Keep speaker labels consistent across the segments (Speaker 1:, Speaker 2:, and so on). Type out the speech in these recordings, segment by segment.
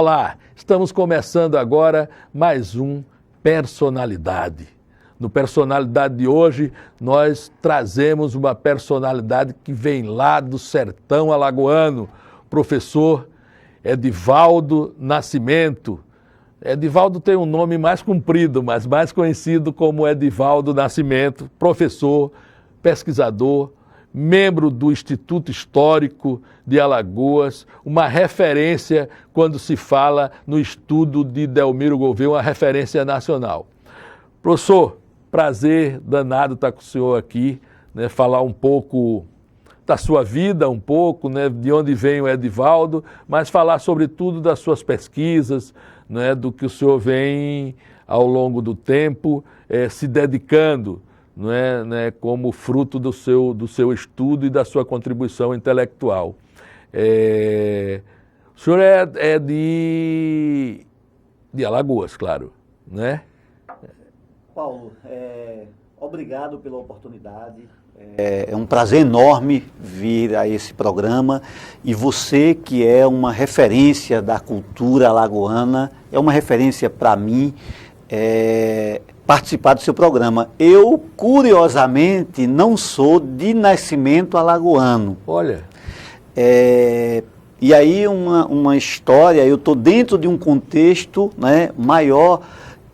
Speaker 1: Olá, estamos começando agora mais um Personalidade. No Personalidade de hoje, nós trazemos uma personalidade que vem lá do sertão alagoano, professor Edivaldo Nascimento. Edivaldo tem um nome mais comprido, mas mais conhecido como Edivaldo Nascimento, professor, pesquisador, membro do Instituto Histórico de Alagoas, uma referência quando se fala no estudo de Delmiro Gouveia, uma referência nacional. Professor, prazer danado estar com o senhor aqui, né, falar um pouco da sua vida, um pouco, né, de onde vem o Edivaldo, mas falar sobretudo das suas pesquisas, né, do que o senhor vem ao longo do tempo se dedicando, né, como fruto do seu estudo e da sua contribuição intelectual. O senhor é de Alagoas, claro, né?
Speaker 2: Paulo, obrigado pela oportunidade. É um prazer enorme vir a esse programa, e você, que é uma referência da cultura alagoana, é uma referência para mim participar do seu programa. Eu, curiosamente, não sou de nascimento alagoano.
Speaker 1: Olha.
Speaker 2: E aí uma história, eu estou dentro de um contexto, né, maior,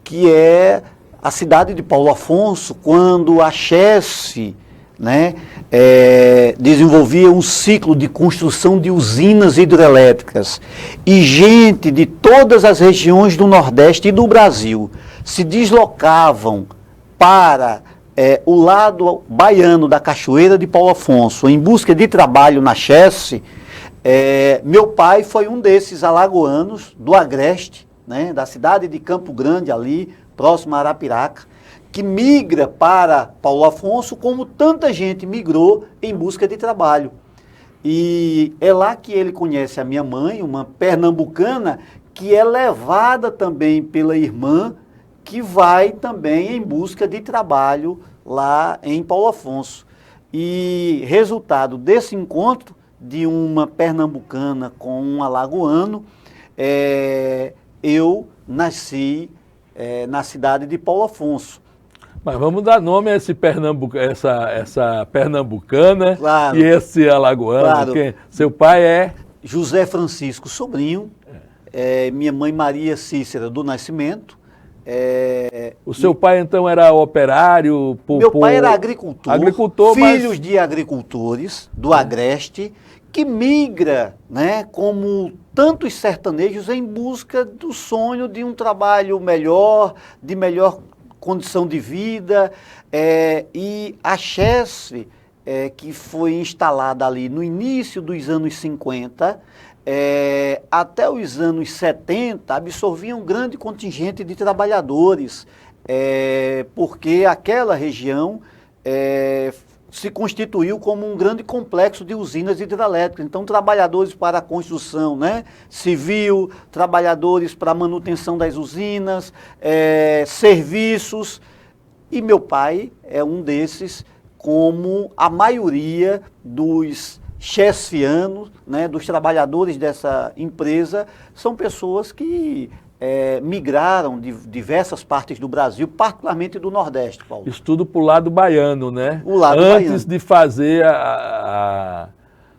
Speaker 2: que é a cidade de Paulo Afonso, quando a Chesf, né, desenvolvia um ciclo de construção de usinas hidrelétricas, e gente de todas as regiões do Nordeste e do Brasil se deslocavam para o lado baiano da Cachoeira de Paulo Afonso em busca de trabalho na Chesf. Meu pai foi um desses alagoanos do Agreste, né, da cidade de Campo Grande, ali próximo a Arapiraca, que migra para Paulo Afonso, como tanta gente migrou em busca de trabalho. E é lá que ele conhece a minha mãe, uma pernambucana, que é levada também pela irmã, que vai também em busca de trabalho lá em Paulo Afonso. E resultado desse encontro de uma pernambucana com um alagoano, eu nasci na cidade de Paulo Afonso.
Speaker 1: Mas vamos dar nome a essa pernambucana, claro, e esse alagoano.
Speaker 2: Claro.
Speaker 1: Seu pai é?
Speaker 2: José Francisco Sobrinho, minha mãe Maria Cícera do Nascimento.
Speaker 1: O seu pai então era operário?
Speaker 2: Meu pai era agricultor, filhos de agricultores do Agreste, que migra, né, como tantos sertanejos, em busca do sonho de um trabalho melhor, de melhor condição de vida, e a Chesf, que foi instalada ali no início dos anos 50, até os anos 70, absorvia um grande contingente de trabalhadores, porque aquela região se constituiu como um grande complexo de usinas hidrelétricas. Então, trabalhadores para a construção, né, civil, trabalhadores para a manutenção das usinas, serviços. E meu pai é um desses, como a maioria dos chesfianos, né, dos trabalhadores dessa empresa, são pessoas que migraram de diversas partes do Brasil, particularmente do Nordeste, Paulo.
Speaker 1: Isso tudo para o lado baiano, né?
Speaker 2: O lado
Speaker 1: Antes
Speaker 2: baiano.
Speaker 1: De fazer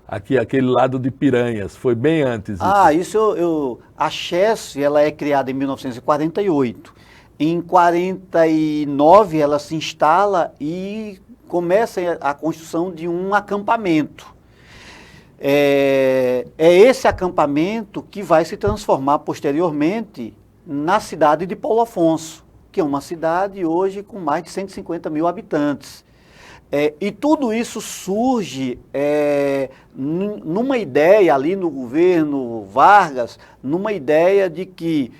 Speaker 1: aquele lado de Piranhas, foi bem antes.
Speaker 2: A Chesf, ela é criada em 1948. Em 49 ela se instala e começa a construção de um acampamento. É esse acampamento que vai se transformar posteriormente na cidade de Paulo Afonso, que é uma cidade hoje com mais de 150 mil habitantes. E tudo isso surge numa ideia ali no governo Vargas, numa ideia de que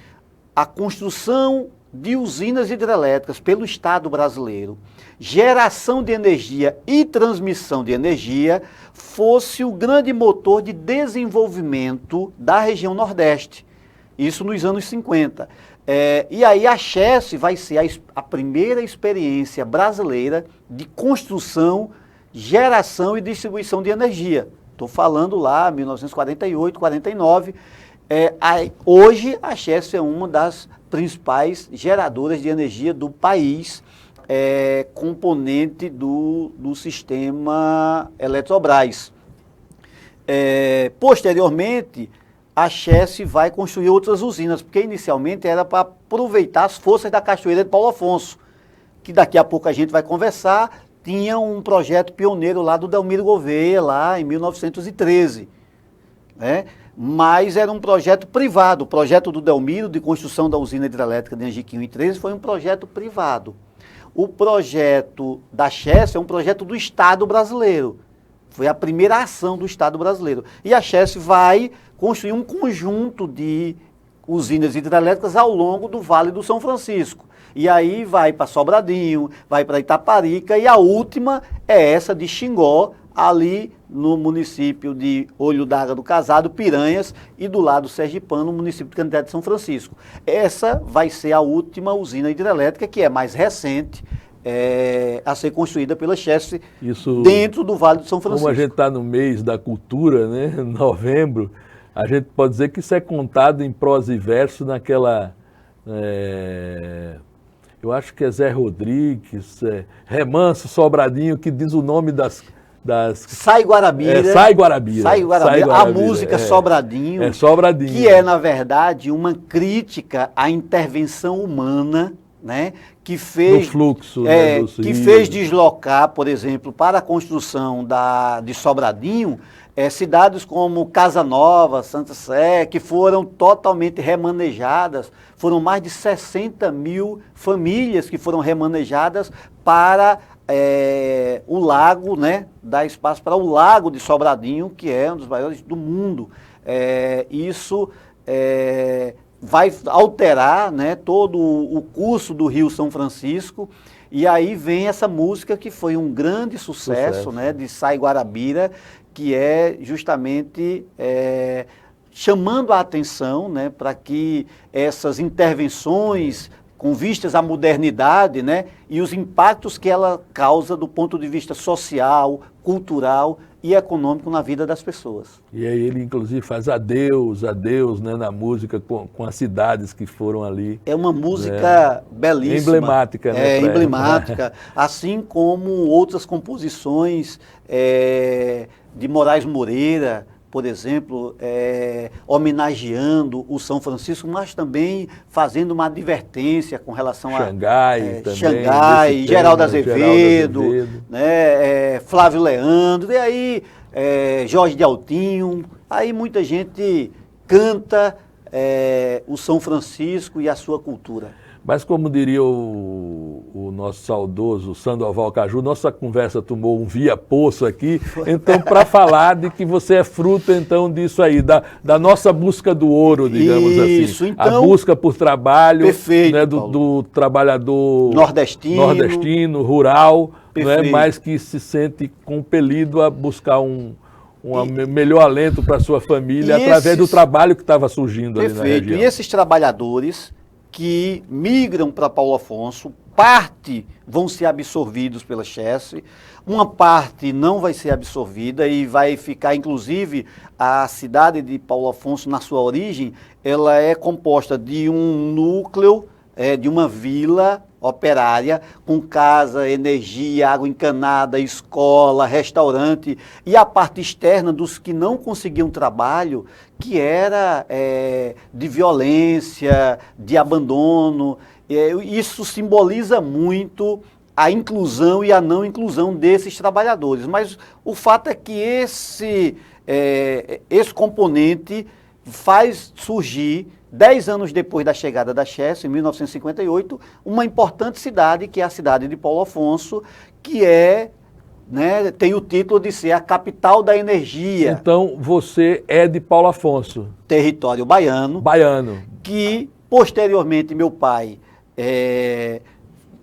Speaker 2: a construção de usinas hidrelétricas pelo Estado brasileiro, geração de energia e transmissão de energia, fosse o grande motor de desenvolvimento da região Nordeste. Isso nos anos 50. E aí a Chesf vai ser a primeira experiência brasileira de construção, geração e distribuição de energia. Estou falando lá, 1948, 49, Hoje a Chesf é uma das principais geradoras de energia do país, componente do sistema Eletrobras. Posteriormente, a Chesf vai construir outras usinas, porque inicialmente era para aproveitar as forças da Cachoeira de Paulo Afonso, que daqui a pouco a gente vai conversar. Tinha um projeto pioneiro lá do Delmiro Gouveia, lá em 1913, né? Mas era um projeto privado. O projeto do Delmiro, de construção da usina hidrelétrica de Angiquinho em 13, foi um projeto privado. O projeto da Chesf é um projeto do Estado brasileiro. Foi a primeira ação do Estado brasileiro. E a Chesf vai construir um conjunto de usinas hidrelétricas ao longo do Vale do São Francisco. E aí vai para Sobradinho, vai para Itaparica, e a última é essa de Xingó, ali no município de Olho d'Água do Casado, Piranhas, e do lado sergipano, no município de Canindé de São Francisco. Essa vai ser a última usina hidrelétrica, que é mais recente, a ser construída pela Chesf dentro do Vale do São Francisco.
Speaker 1: Como a gente está no mês da cultura, né, novembro, a gente pode dizer que isso é contado em prosa e verso naquela... eu acho que é Zé Rodrigues, Remanso Sobradinho, que diz o nome das...
Speaker 2: Sai Guarabira.
Speaker 1: Sai Guarabira.
Speaker 2: Sai Guarabira. A música Sobradinho.
Speaker 1: Sobradinho.
Speaker 2: Que é, na verdade, uma crítica à intervenção humana, né? Que fez...
Speaker 1: Do fluxo,
Speaker 2: que fez deslocar, por exemplo, para a construção de Sobradinho, cidades como Casa Nova, Santa Sé, que foram totalmente remanejadas. Foram mais de 60 mil famílias que foram remanejadas para o lago, né? Dar espaço para o lago de Sobradinho, que é um dos maiores do mundo. Isso vai alterar, né, todo o curso do Rio São Francisco. E aí vem essa música que foi um grande sucesso. Né, de Sai Guarabira, que é justamente chamando a atenção, né, para que essas intervenções com vistas à modernidade, né, e os impactos que ela causa do ponto de vista social, cultural e econômico na vida das pessoas.
Speaker 1: E aí ele inclusive faz adeus, né, na música com as cidades que foram ali.
Speaker 2: É uma música belíssima.
Speaker 1: Emblemática, né?
Speaker 2: Emblemática, assim como outras composições de Moraes Moreira, por exemplo, homenageando o São Francisco, mas também fazendo uma advertência com relação
Speaker 1: Xangai,
Speaker 2: a Xangai, Geraldo Azevedo, né, Flávio Leandro, e aí Jorge de Altinho. Aí muita gente canta o São Francisco e a sua cultura.
Speaker 1: Mas como diria o nosso saudoso Sandoval Caju, nossa conversa tomou um via-poço aqui, então para falar de que você é fruto então disso aí, da nossa busca do ouro, digamos assim. Então, a busca por trabalho, perfeito, né, do trabalhador nordestino, rural, né, mas que se sente compelido a buscar um melhor alento para a sua família através do trabalho que estava surgindo ali na região.
Speaker 2: E esses trabalhadores que migram para Paulo Afonso, parte vão ser absorvidos pela Chesf, uma parte não vai ser absorvida e vai ficar, inclusive, a cidade de Paulo Afonso, na sua origem, ela é composta de um núcleo, de uma vila operária, com casa, energia, água encanada, escola, restaurante, e a parte externa dos que não conseguiam trabalho, que era de violência, de abandono. Isso simboliza muito a inclusão e a não inclusão desses trabalhadores. Mas o fato é que esse componente faz surgir, 10 anos depois da chegada da Chesf, em 1958, uma importante cidade, que é a cidade de Paulo Afonso, que tem o título de ser a capital da energia.
Speaker 1: Então, você é de Paulo Afonso.
Speaker 2: Território baiano.
Speaker 1: Baiano.
Speaker 2: Que, posteriormente, meu pai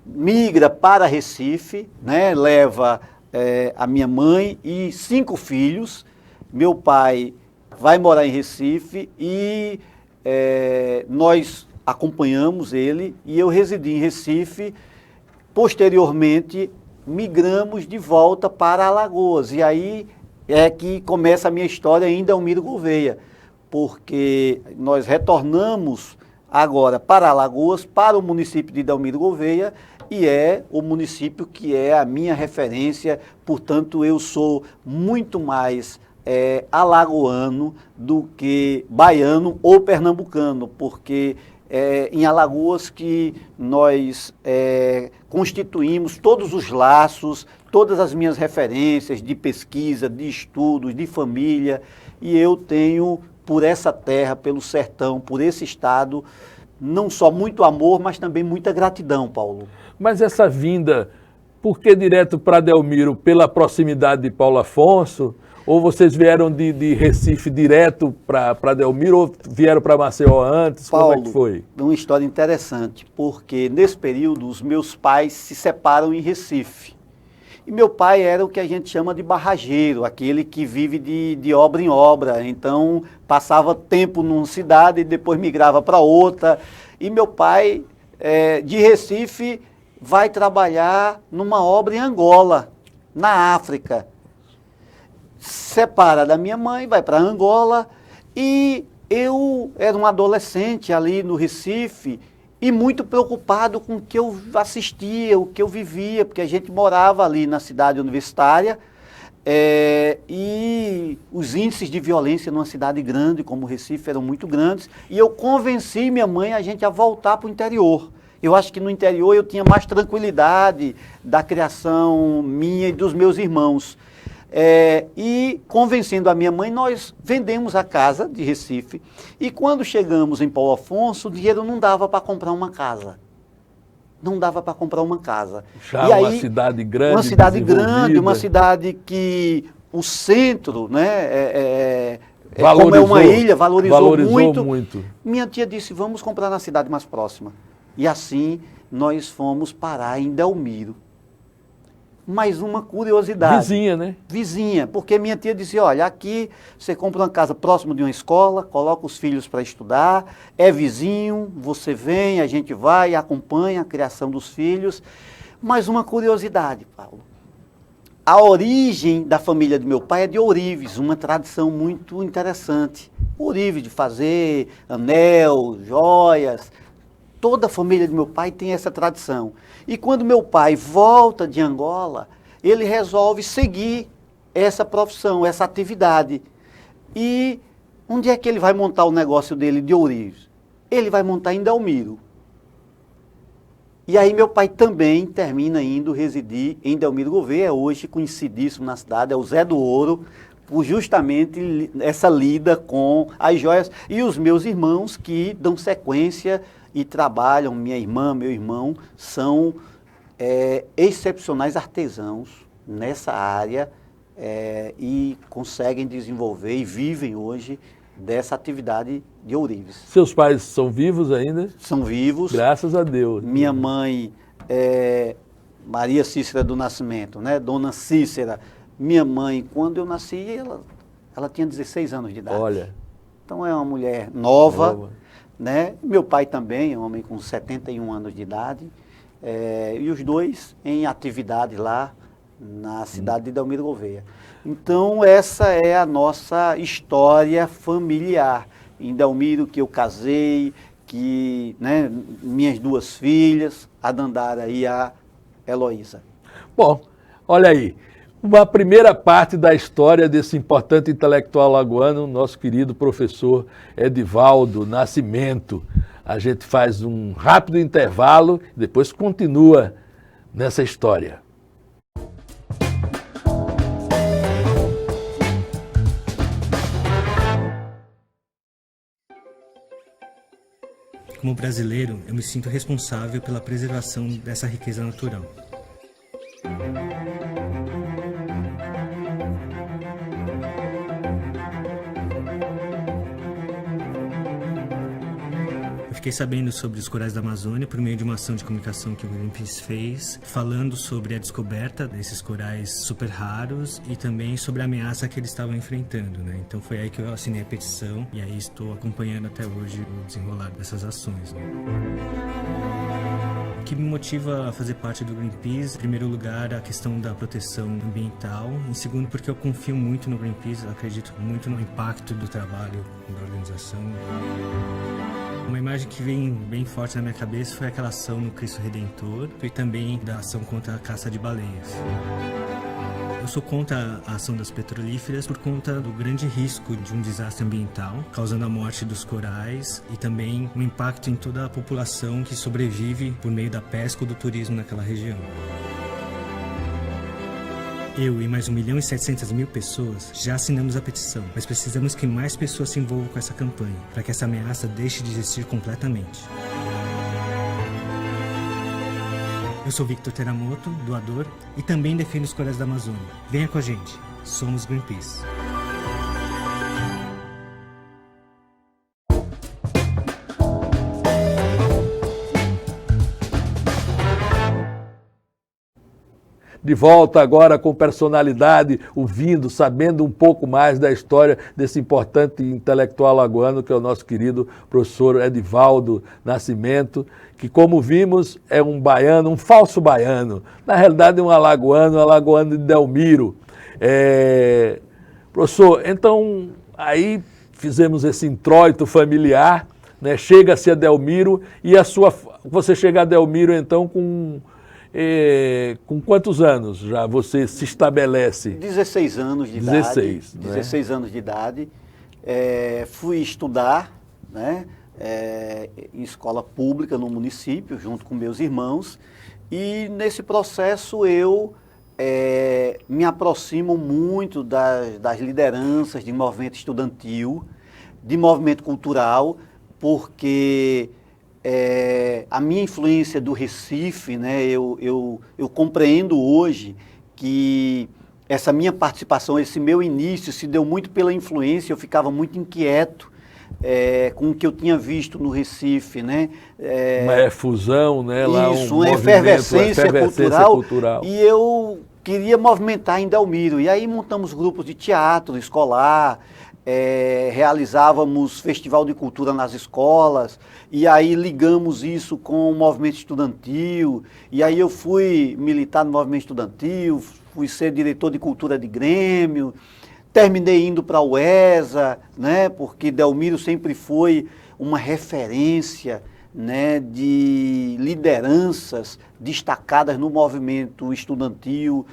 Speaker 2: migra para Recife, né, leva a minha mãe e 5 filhos. Meu pai vai morar em Recife e nós acompanhamos ele, e eu residi em Recife. Posteriormente, migramos de volta para Alagoas, e aí é que começa a minha história em Delmiro Gouveia. porque nós retornamos agora para Alagoas, para o município de Delmiro Gouveia, e é o município que é a minha referência, portanto eu sou muito mais alagoano do que baiano ou pernambucano, porque em Alagoas que nós constituímos todos os laços, todas as minhas referências de pesquisa, de estudos, de família, e eu tenho por essa terra, pelo sertão, por esse estado, não só muito amor, mas também muita gratidão, Paulo.
Speaker 1: Mas essa vinda, por que direto para Delmiro? Pela proximidade de Paulo Afonso? Ou vocês vieram de Recife direto para Delmiro, ou vieram para Maceió antes?
Speaker 2: Paulo,
Speaker 1: como é que foi?
Speaker 2: Uma história interessante, porque nesse período os meus pais se separam em Recife. E meu pai era o que a gente chama de barrageiro, aquele que vive de obra em obra. Então, passava tempo numa cidade e depois migrava para outra. E meu pai, de Recife, vai trabalhar numa obra em Angola, na África. Separa da minha mãe, vai para Angola. E eu era um adolescente ali no Recife, e muito preocupado com o que eu assistia, o que eu vivia, porque a gente morava ali na cidade universitária, e os índices de violência numa cidade grande, como o Recife, eram muito grandes, e eu convenci minha mãe a gente a voltar para o interior. Eu acho que no interior eu tinha mais tranquilidade da criação minha e dos meus irmãos. E convencendo a minha mãe, nós vendemos a casa de Recife, e quando chegamos em Paulo Afonso, o dinheiro não dava para comprar uma casa. Não dava para comprar uma casa.
Speaker 1: Já
Speaker 2: e
Speaker 1: uma
Speaker 2: aí,
Speaker 1: cidade grande,
Speaker 2: uma cidade grande, uma cidade que o centro, né, como é uma ilha, valorizou muito. Minha tia disse, vamos comprar na cidade mais próxima. E assim nós fomos parar em Delmiro. Mais uma curiosidade.
Speaker 1: Vizinha, né?
Speaker 2: Vizinha, porque minha tia dizia, olha, aqui você compra uma casa próximo de uma escola, coloca os filhos para estudar, é vizinho, você vem, a gente vai, acompanha a criação dos filhos. Mais uma curiosidade, Paulo. A origem da família do meu pai é de ourives, uma tradição muito interessante. Ourives de fazer anel, joias. Toda a família do meu pai tem essa tradição. E quando meu pai volta de Angola, ele resolve seguir essa profissão, essa atividade. E onde é que ele vai montar o negócio dele de ourives? Ele vai montar em Delmiro. E aí meu pai também termina indo residir em Delmiro Gouveia, hoje conhecidíssimo na cidade, é o Zé do Ouro, por justamente essa lida com as joias. E os meus irmãos que dão sequência e trabalham, minha irmã, meu irmão, são excepcionais artesãos nessa área e conseguem desenvolver e vivem hoje dessa atividade de ourives.
Speaker 1: Seus pais são vivos ainda?
Speaker 2: São vivos.
Speaker 1: Graças a Deus.
Speaker 2: Minha mãe, Maria Cícera do Nascimento, né? Dona Cícera. Minha mãe, quando eu nasci, ela tinha 16 anos de idade.
Speaker 1: Olha.
Speaker 2: Então é uma mulher nova. Né? Meu pai também, um homem com 71 anos de idade, e os dois em atividade lá na cidade de Delmiro Gouveia. Então essa é a nossa história familiar. Em Delmiro que eu casei, que, né, minhas duas filhas, a Dandara e a Heloísa.
Speaker 1: Bom, olha aí. Uma primeira parte da história desse importante intelectual alagoano, nosso querido professor Edivaldo Nascimento. A gente faz um rápido intervalo e depois continua nessa história.
Speaker 3: Como brasileiro, eu me sinto responsável pela preservação dessa riqueza natural. Eu fiquei sabendo sobre os corais da Amazônia por meio de uma ação de comunicação que o Greenpeace fez, falando sobre a descoberta desses corais super raros e também sobre a ameaça que eles estavam enfrentando, né? Então foi aí que eu assinei a petição e aí estou acompanhando até hoje o desenrolar dessas ações, né? que me motiva a fazer parte do Greenpeace, em primeiro lugar, a questão da proteção ambiental. Em segundo, porque eu confio muito no Greenpeace, acredito muito no impacto do trabalho da organização. Uma imagem que vem bem forte na minha cabeça foi aquela ação no Cristo Redentor e também da ação contra a caça de baleias. Eu sou contra a ação das petrolíferas por conta do grande risco de um desastre ambiental, causando a morte dos corais e também um impacto em toda a população que sobrevive por meio da pesca ou do turismo naquela região. Eu e mais 1.700.000 pessoas já assinamos a petição, mas precisamos que mais pessoas se envolvam com essa campanha, para que essa ameaça deixe de existir completamente. Eu sou Victor Teramoto, doador, e também defendo os corais da Amazônia. Venha com a gente, somos Greenpeace.
Speaker 1: De volta agora com personalidade, ouvindo, sabendo um pouco mais da história desse importante intelectual alagoano, que é o nosso querido professor Edivaldo Nascimento, que, como vimos, é um baiano, um falso baiano. Na realidade, um alagoano de Delmiro. Professor, então, aí fizemos esse introito familiar, né? Chega-se a Delmiro e você chega a Delmiro, então, com quantos anos já você se estabelece?
Speaker 2: 16 anos de
Speaker 1: 16,
Speaker 2: idade. 16 anos de idade. Fui estudar, né, em escola pública no município, junto com meus irmãos. E nesse processo eu me aproximo muito das lideranças de movimento estudantil, de movimento cultural, porque a minha influência do Recife, né, eu compreendo hoje que essa minha participação, esse meu início se deu muito pela influência. Eu ficava muito inquieto com o que eu tinha visto no Recife, né?
Speaker 1: Uma efusão, né? Lá
Speaker 2: uma efervescência cultural. E eu queria movimentar em Delmiro. E aí montamos grupos de teatro escolar, realizávamos festival de cultura nas escolas, e aí ligamos isso com o movimento estudantil, e aí eu fui militar no movimento estudantil, fui ser diretor de cultura de Grêmio, terminei indo para a UESA, né, porque Delmiro sempre foi uma referência, né, de lideranças destacadas no movimento estudantil,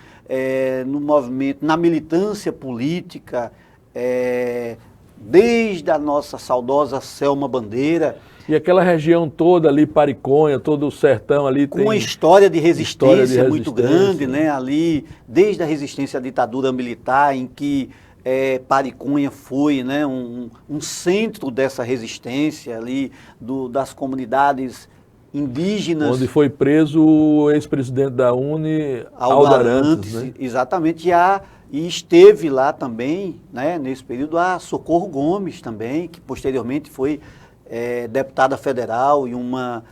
Speaker 2: no movimento, na militância política, desde a nossa saudosa Selma Bandeira. E aquela região toda ali, Pariconha, todo o sertão ali tem... Com uma história de resistência muito grande, né? Ali, desde a resistência à ditadura militar, em que Pariconha foi, né, um centro dessa resistência ali, das comunidades indígenas. Onde foi preso o ex-presidente da UNE, Aldo Arantes, né? Exatamente, e esteve lá também, né, nesse período, a Socorro Gomes também, que posteriormente foi deputada federal e uma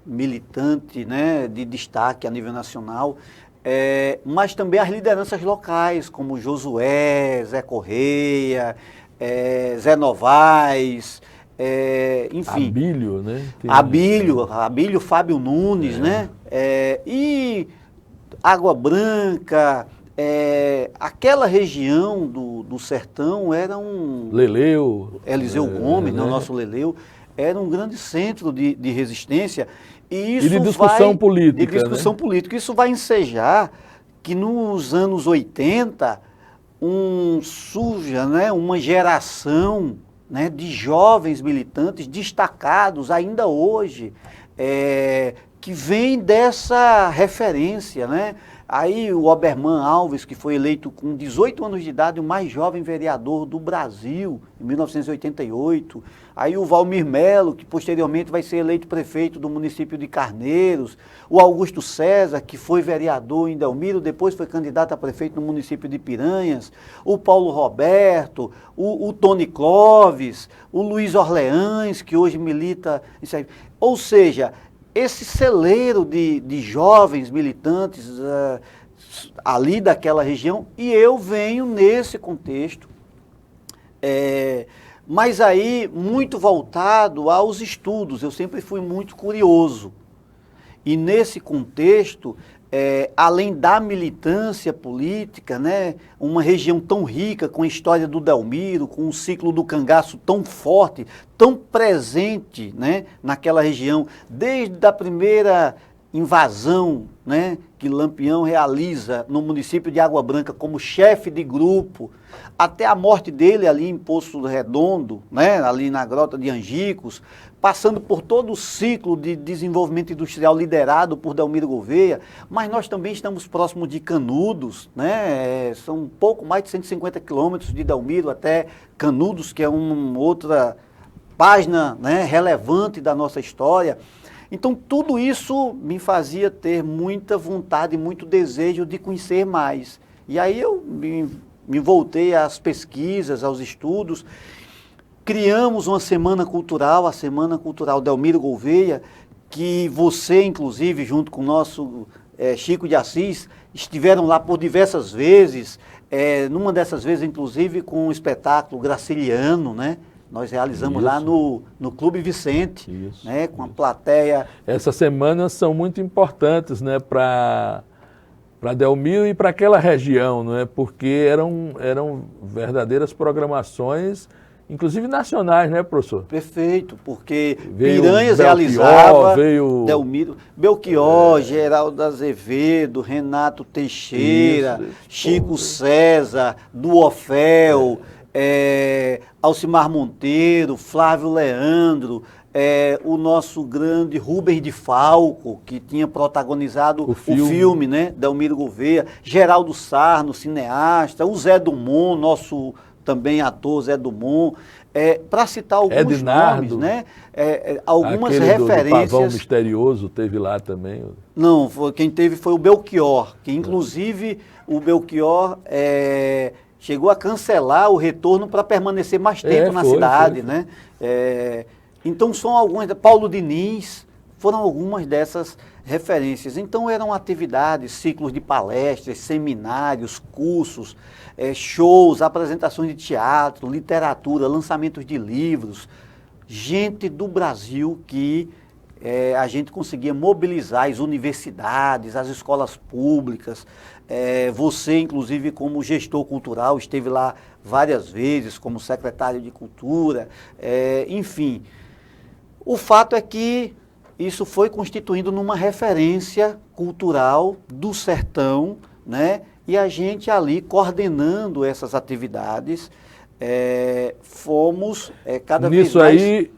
Speaker 2: militante, né, de destaque a nível nacional, mas também as lideranças locais, como Josué, Zé Correia, Zé Novaes, enfim. Abílio, né? Abílio Fábio Nunes, né? E Água Branca, aquela região do sertão era Leleu. Eliseu Gomes, né? O nosso Leleu, era um grande centro de resistência. E de discussão política. De discussão, né, política. Isso vai ensejar que nos anos 80 surge, né, uma geração, né, de jovens militantes destacados ainda hoje, que vem dessa referência, né? Aí o Oberman Alves, que foi eleito com 18 anos de idade, o mais jovem vereador do Brasil, em 1988. Aí o Valmir Melo, que posteriormente vai ser eleito prefeito do município de Carneiros. O Augusto César, que foi vereador em Delmiro, depois foi candidato a prefeito no município de Piranhas. O Paulo Roberto, o Tony Clóvis, o Luiz Orleans, que hoje milita... Ou seja, esse celeiro de jovens militantes ali daquela região, e eu venho nesse contexto, mas aí muito voltado aos estudos. Eu sempre fui muito curioso. E nesse contexto, além da militância política, né, uma região tão rica, com a história do Delmiro, com o ciclo do cangaço tão forte, tão presente, né, naquela região, desde a primeira invasão, né, que Lampião realiza no município de Água Branca como chefe de grupo, até a morte dele ali em Poço Redondo, né, ali na Grota de Angicos, passando por todo o ciclo de desenvolvimento industrial liderado por Delmiro Gouveia, mas nós também estamos próximos de Canudos, né, são um pouco mais de 150 quilômetros de Delmiro até Canudos, que é uma outra página, né, relevante da nossa história. Então, tudo isso me fazia ter muita vontade, muito desejo de conhecer mais. E aí eu me voltei às pesquisas, aos estudos. Criamos uma semana cultural, a Semana Cultural Delmiro Gouveia, que você, inclusive, junto com o nosso Chico de Assis, estiveram lá por diversas vezes, numa dessas vezes, inclusive, com o espetáculo Graciliano, né? Nós realizamos lá no Clube Vicente, né, com a plateia.
Speaker 1: Essas semanas são muito importantes, né, para Delmiro e para aquela região, não é? Porque eram verdadeiras programações, inclusive nacionais, né, professor?
Speaker 2: Perfeito, porque
Speaker 1: veio
Speaker 2: Piranhas
Speaker 1: Belchior,
Speaker 2: realizava,
Speaker 1: Delmiro,
Speaker 2: Belchior, Geraldo Azevedo, Renato Teixeira, Chico César, Duofel, Alcimar Monteiro, Flávio Leandro, o nosso grande Rubens de Falco, que tinha protagonizado o filme, né, Delmiro Gouveia, Geraldo Sarno, cineasta, o Zé Dumont, nosso também ator Zé Dumont, para citar alguns
Speaker 1: Ednardo,
Speaker 2: nomes, né, algumas
Speaker 1: aquele
Speaker 2: referências.
Speaker 1: Do Pavão Misterioso teve lá também.
Speaker 2: Não, quem teve foi o Belchior, que inclusive o Belchior chegou a cancelar o retorno para permanecer mais tempo na cidade, né? Então são algumas, Paulo Diniz, foram algumas dessas referências. Então eram atividades, ciclos de palestras, seminários, cursos, shows, apresentações de teatro, literatura, lançamentos de livros, gente do Brasil que a gente conseguia mobilizar as universidades, as escolas públicas. Você, inclusive, como gestor cultural, esteve lá várias vezes, como secretário de Cultura, enfim. O fato é que isso foi constituindo numa referência cultural do sertão, né? E a gente ali coordenando essas atividades, fomos cada vez mais...
Speaker 1: Nisso aí,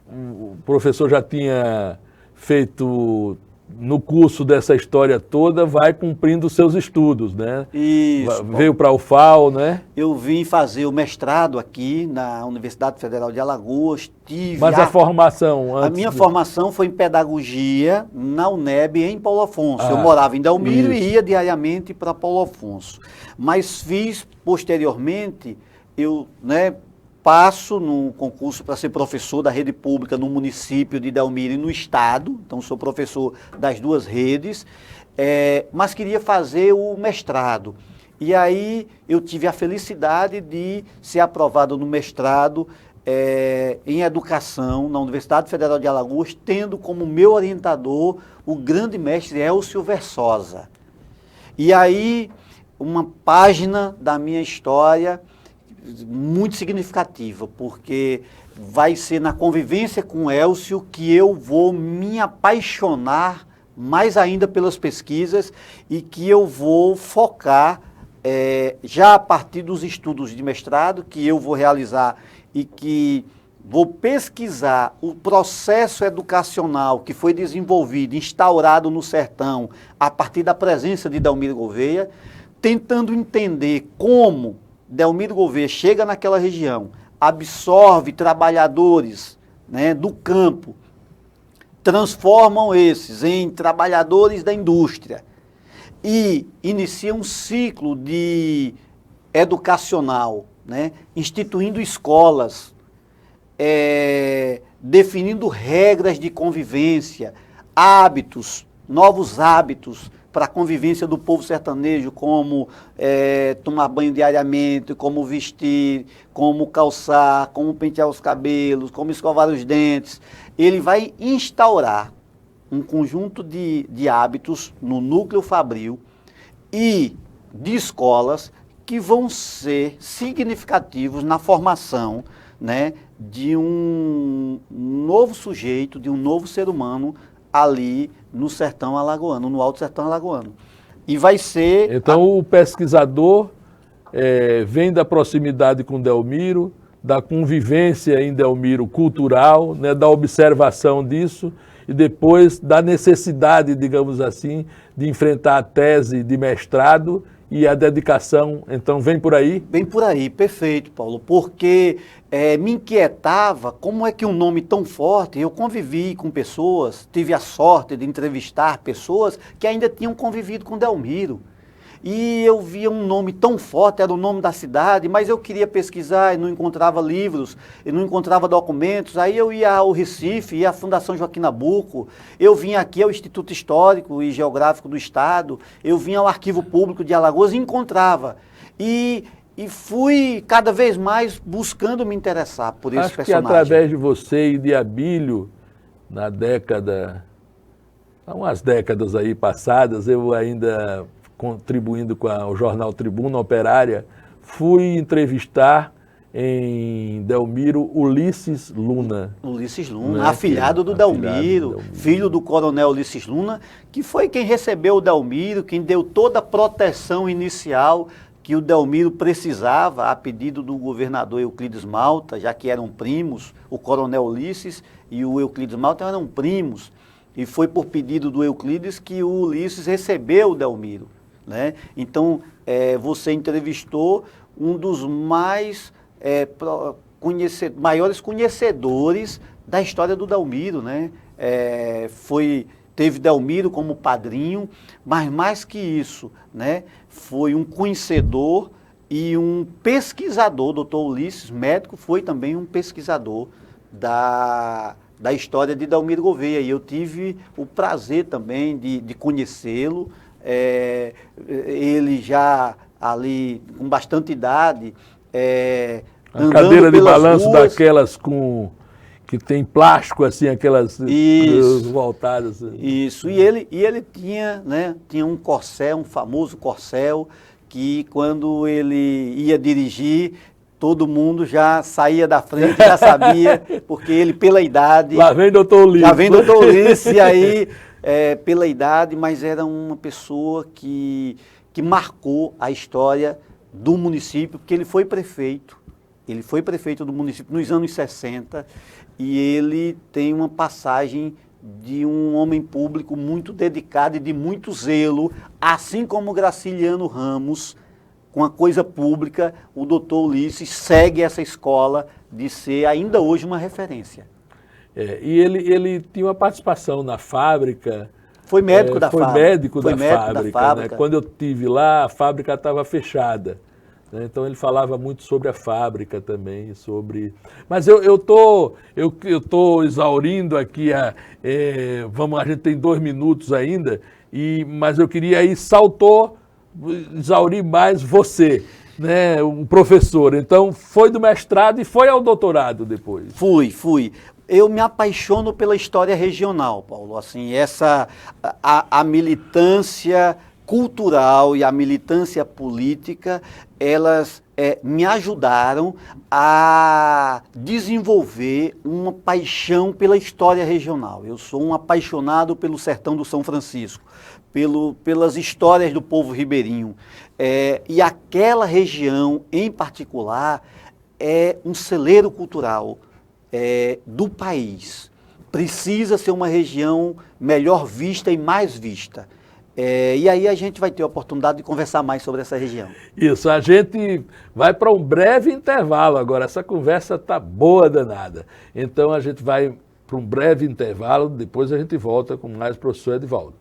Speaker 1: o professor já tinha feito, no curso dessa história toda, vai cumprindo os seus estudos, né?
Speaker 2: Isso.
Speaker 1: Veio para a UFAL, né?
Speaker 2: Eu vim fazer o mestrado aqui na Universidade Federal de Alagoas.
Speaker 1: Mas a formação antes...
Speaker 2: A minha formação foi em pedagogia na UNEB, em Paulo Afonso. Eu morava em Delmiro e ia diariamente para Paulo Afonso. Mas fiz, posteriormente, passo no concurso para ser professor da rede pública no município de Delmiro e no estado, então sou professor das duas redes, mas queria fazer o mestrado. E aí eu tive a felicidade de ser aprovado no mestrado em educação na Universidade Federal de Alagoas, tendo como meu orientador o grande mestre Elcio Versosa. E aí uma página da minha história muito significativa, porque vai ser na convivência com o Elcio que eu vou me apaixonar mais ainda pelas pesquisas e que eu vou focar já a partir dos estudos de mestrado que eu vou realizar e que vou pesquisar o processo educacional que foi desenvolvido, instaurado no sertão a partir da presença de Delmiro Gouveia, tentando entender como Delmiro Gouveia chega naquela região, absorve trabalhadores, né, do campo, transformam esses em trabalhadores da indústria e inicia um ciclo educacional, né, instituindo escolas, definindo regras de convivência, hábitos, novos hábitos para a convivência do povo sertanejo, como tomar banho diariamente, como vestir, como calçar, como pentear os cabelos, como escovar os dentes. Ele vai instaurar um conjunto de hábitos no núcleo fabril e de escolas que vão ser significativos na formação, né, de um novo sujeito, de um novo ser humano ali no sertão alagoano, no Alto Sertão Alagoano. E vai ser...
Speaker 1: Então o pesquisador vem da proximidade com Delmiro, da convivência em Delmiro cultural, né, da observação disso, e depois da necessidade, digamos assim, de enfrentar a tese de mestrado e a dedicação. Então vem por aí?
Speaker 2: Vem por aí, perfeito, Paulo, porque me inquietava como é que um nome tão forte, eu convivi com pessoas, tive a sorte de entrevistar pessoas que ainda tinham convivido com Delmiro. E eu via um nome tão forte, era o nome da cidade, mas eu queria pesquisar e não encontrava livros, e não encontrava documentos. Aí eu ia ao Recife, ia à Fundação Joaquim Nabuco, eu vinha aqui ao Instituto Histórico e Geográfico do Estado, eu vinha ao Arquivo Público de Alagoas e encontrava. E fui cada vez mais buscando me interessar por esse personagem.
Speaker 1: Acho que através de você e de Abílio, na década, há umas décadas aí passadas, eu ainda... contribuindo com o jornal Tribuna Operária, fui entrevistar em Delmiro Ulisses Luna.
Speaker 2: Ulisses Luna, né? Afilhado do Delmiro, filho do coronel Ulisses Luna, que foi quem recebeu o Delmiro, quem deu toda a proteção inicial que o Delmiro precisava, a pedido do governador Euclides Malta, já que eram primos, o coronel Ulisses e o Euclides Malta eram primos, e foi por pedido do Euclides que o Ulisses recebeu o Delmiro. Né? Então, você entrevistou um dos maiores conhecedores da história do Delmiro, né? Teve Delmiro como padrinho, mas mais que isso, né? Foi um conhecedor e um pesquisador, doutor Ulisses, médico, foi também um pesquisador da história de Delmiro Gouveia, e eu tive o prazer também de conhecê-lo. Ele já ali com bastante idade,
Speaker 1: a cadeira de balanço ruas, daquelas que tem plástico assim, aquelas voltadas.
Speaker 2: Isso, e ele tinha, né, tinha um corcel, um famoso corcel, que quando ele ia dirigir, todo mundo já saía da frente, já sabia, porque ele pela idade...
Speaker 1: Lá vem doutor Ulisses.
Speaker 2: Já vem doutor Ulisses, e aí... pela idade, mas era uma pessoa que marcou a história do município, porque ele foi prefeito do município nos anos 60, e ele tem uma passagem de um homem público muito dedicado e de muito zelo, assim como Graciliano Ramos, com a coisa pública, o doutor Ulisses segue essa escola de ser ainda hoje uma referência.
Speaker 1: E ele tinha uma participação na fábrica.
Speaker 2: Foi médico da fábrica.
Speaker 1: Foi médico da fábrica. Né? Quando eu estive lá, a fábrica estava fechada. Né? Então ele falava muito sobre a fábrica também, sobre... Mas eu tô exaurindo aqui, a gente tem 2 minutos ainda, mas eu queria aí exaurir mais você, né, um professor. Então foi do mestrado e foi ao doutorado depois.
Speaker 2: Fui. Eu me apaixono pela história regional, Paulo. Assim, a militância cultural e a militância política, elas me ajudaram a desenvolver uma paixão pela história regional. Eu sou um apaixonado pelo sertão do São Francisco, pelas histórias do povo ribeirinho. E aquela região, em particular, é um celeiro cultural do país. Precisa ser uma região melhor vista e mais vista. E aí a gente vai ter a oportunidade de conversar mais sobre essa região.
Speaker 1: Isso, a gente vai para um breve intervalo agora. Essa conversa está boa danada. Então a gente vai para um breve intervalo, depois a gente volta com mais professor Edivaldo.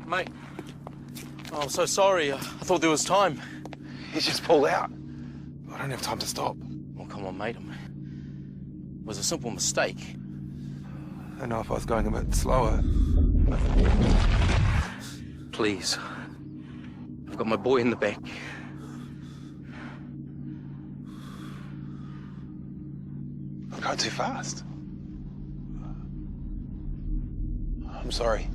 Speaker 4: Mate, I'm so sorry. I thought there was time. He's just pulled out. I don't have time to stop.
Speaker 5: Well, come on, mate. It was a simple mistake.
Speaker 4: I know if I was going a bit slower.
Speaker 5: Please. I've got my boy in the back.
Speaker 4: I'm going too fast. I'm sorry.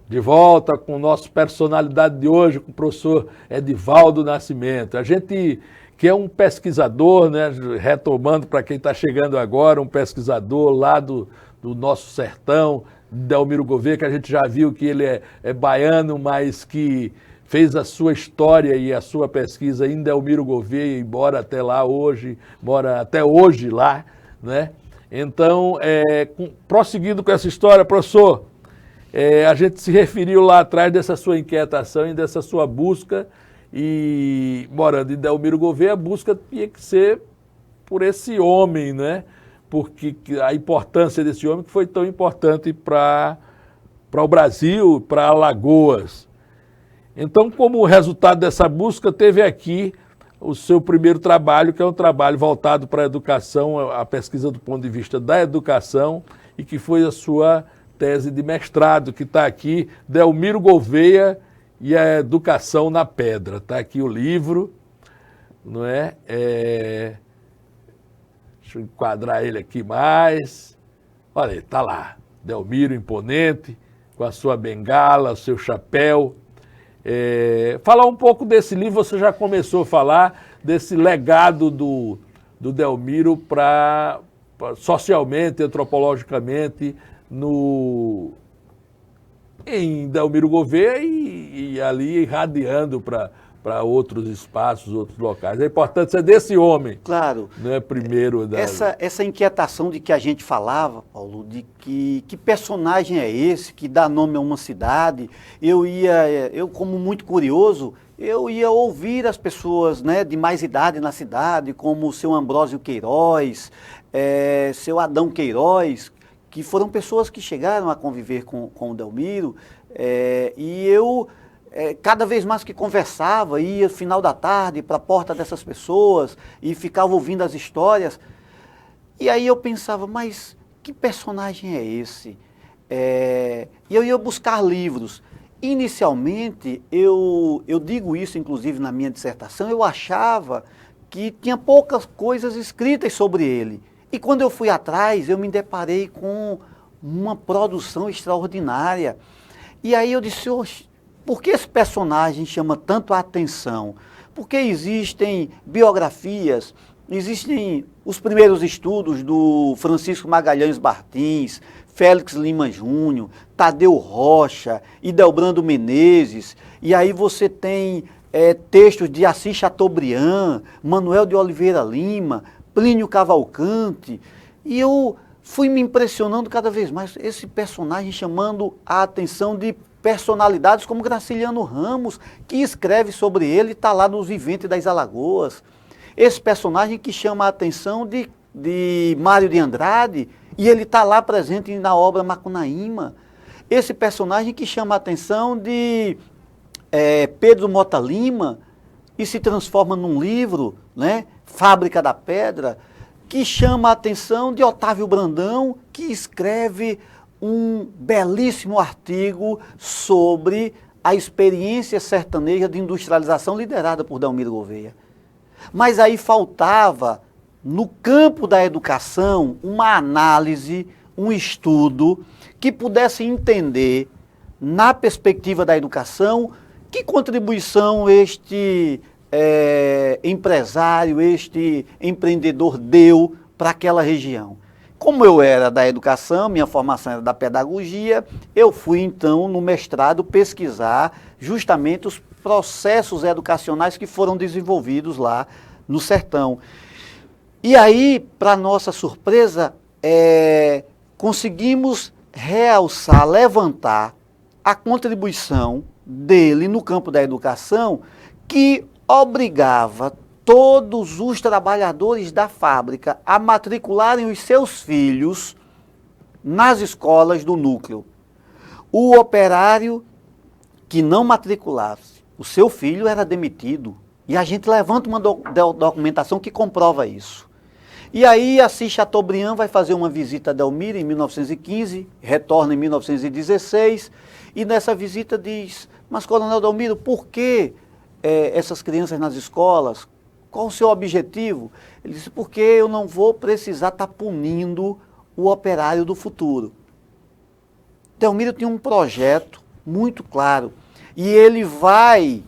Speaker 1: De volta com o nosso personalidade de hoje, com o professor Edivaldo Nascimento. A gente que é um pesquisador, né, retomando para quem está chegando agora, um pesquisador lá do nosso sertão, Delmiro Gouveia, que a gente já viu que ele é baiano, mas que fez a sua história e a sua pesquisa em Delmiro Gouveia e mora até lá hoje, mora até hoje lá, né? Então, prosseguindo com essa história, professor, a gente se referiu lá atrás dessa sua inquietação e dessa sua busca, e morando em Delmiro Gouveia, a busca tinha que ser por esse homem, né? Porque a importância desse homem que foi tão importante para o Brasil, para Alagoas. Então, como resultado dessa busca, teve aqui o seu primeiro trabalho, que é um trabalho voltado para a educação, a pesquisa do ponto de vista da educação, e que foi a sua tese de mestrado, que está aqui, Delmiro Gouveia e a Educação na Pedra. Está aqui o livro, não é? Deixa eu enquadrar ele aqui mais. Olha, está lá, Delmiro imponente, com a sua bengala, o seu chapéu. Falar um pouco desse livro, você já começou a falar desse legado do Delmiro socialmente, antropologicamente, em Delmiro Gouveia e ali irradiando para outros espaços, outros locais. A importância desse homem.
Speaker 2: Claro.
Speaker 1: Né, primeiro
Speaker 2: essa inquietação de que a gente falava, Paulo, de que personagem é esse que dá nome a uma cidade, eu como muito curioso, eu ia ouvir as pessoas, né, de mais idade na cidade, como o seu Ambrósio Queiroz, seu Adão Queiroz, que foram pessoas que chegaram a conviver com o Delmiro, e eu, cada vez mais que conversava, ia no final da tarde para a porta dessas pessoas e ficava ouvindo as histórias, e aí eu pensava, mas que personagem é esse? E eu ia buscar livros. Inicialmente, eu digo isso inclusive na minha dissertação, eu achava que tinha poucas coisas escritas sobre ele. E quando eu fui atrás, eu me deparei com uma produção extraordinária. E aí eu disse, por que esse personagem chama tanto a atenção? Porque existem biografias, existem os primeiros estudos do Francisco Magalhães Martins, Félix Lima Júnior, Tadeu Rocha, Idelbrando Menezes, e aí você tem textos de Assis Chateaubriand, Manuel de Oliveira Lima, Plínio Cavalcante, e eu fui me impressionando cada vez mais, esse personagem chamando a atenção de personalidades como Graciliano Ramos, que escreve sobre ele, está lá nos Viventes das Alagoas. Esse personagem que chama a atenção de Mário de Andrade, e ele está lá presente na obra Macunaíma. Esse personagem que chama a atenção de Pedro Mota Lima, e se transforma num livro, né? Fábrica da Pedra, que chama a atenção de Otávio Brandão, que escreve um belíssimo artigo sobre a experiência sertaneja de industrialização liderada por Delmiro Gouveia. Mas aí faltava, no campo da educação, uma análise, um estudo que pudesse entender, na perspectiva da educação, que contribuição este empresário, este empreendedor deu para aquela região. Como eu era da educação, minha formação era da pedagogia, eu fui então no mestrado pesquisar justamente os processos educacionais que foram desenvolvidos lá no sertão. E aí, para nossa surpresa, conseguimos realçar, levantar a contribuição dele no campo da educação, que obrigava todos os trabalhadores da fábrica a matricularem os seus filhos nas escolas do núcleo. O operário que não matriculasse o seu filho era demitido. E a gente levanta uma documentação que comprova isso. E aí Assis Chateaubriand vai fazer uma visita a Delmiro em 1915, retorna em 1916, e nessa visita diz: mas, Coronel Delmiro, por que essas crianças nas escolas? Qual o seu objetivo? Ele disse: porque eu não vou precisar estar punindo o operário do futuro. Delmiro tinha um projeto muito claro, e ele vai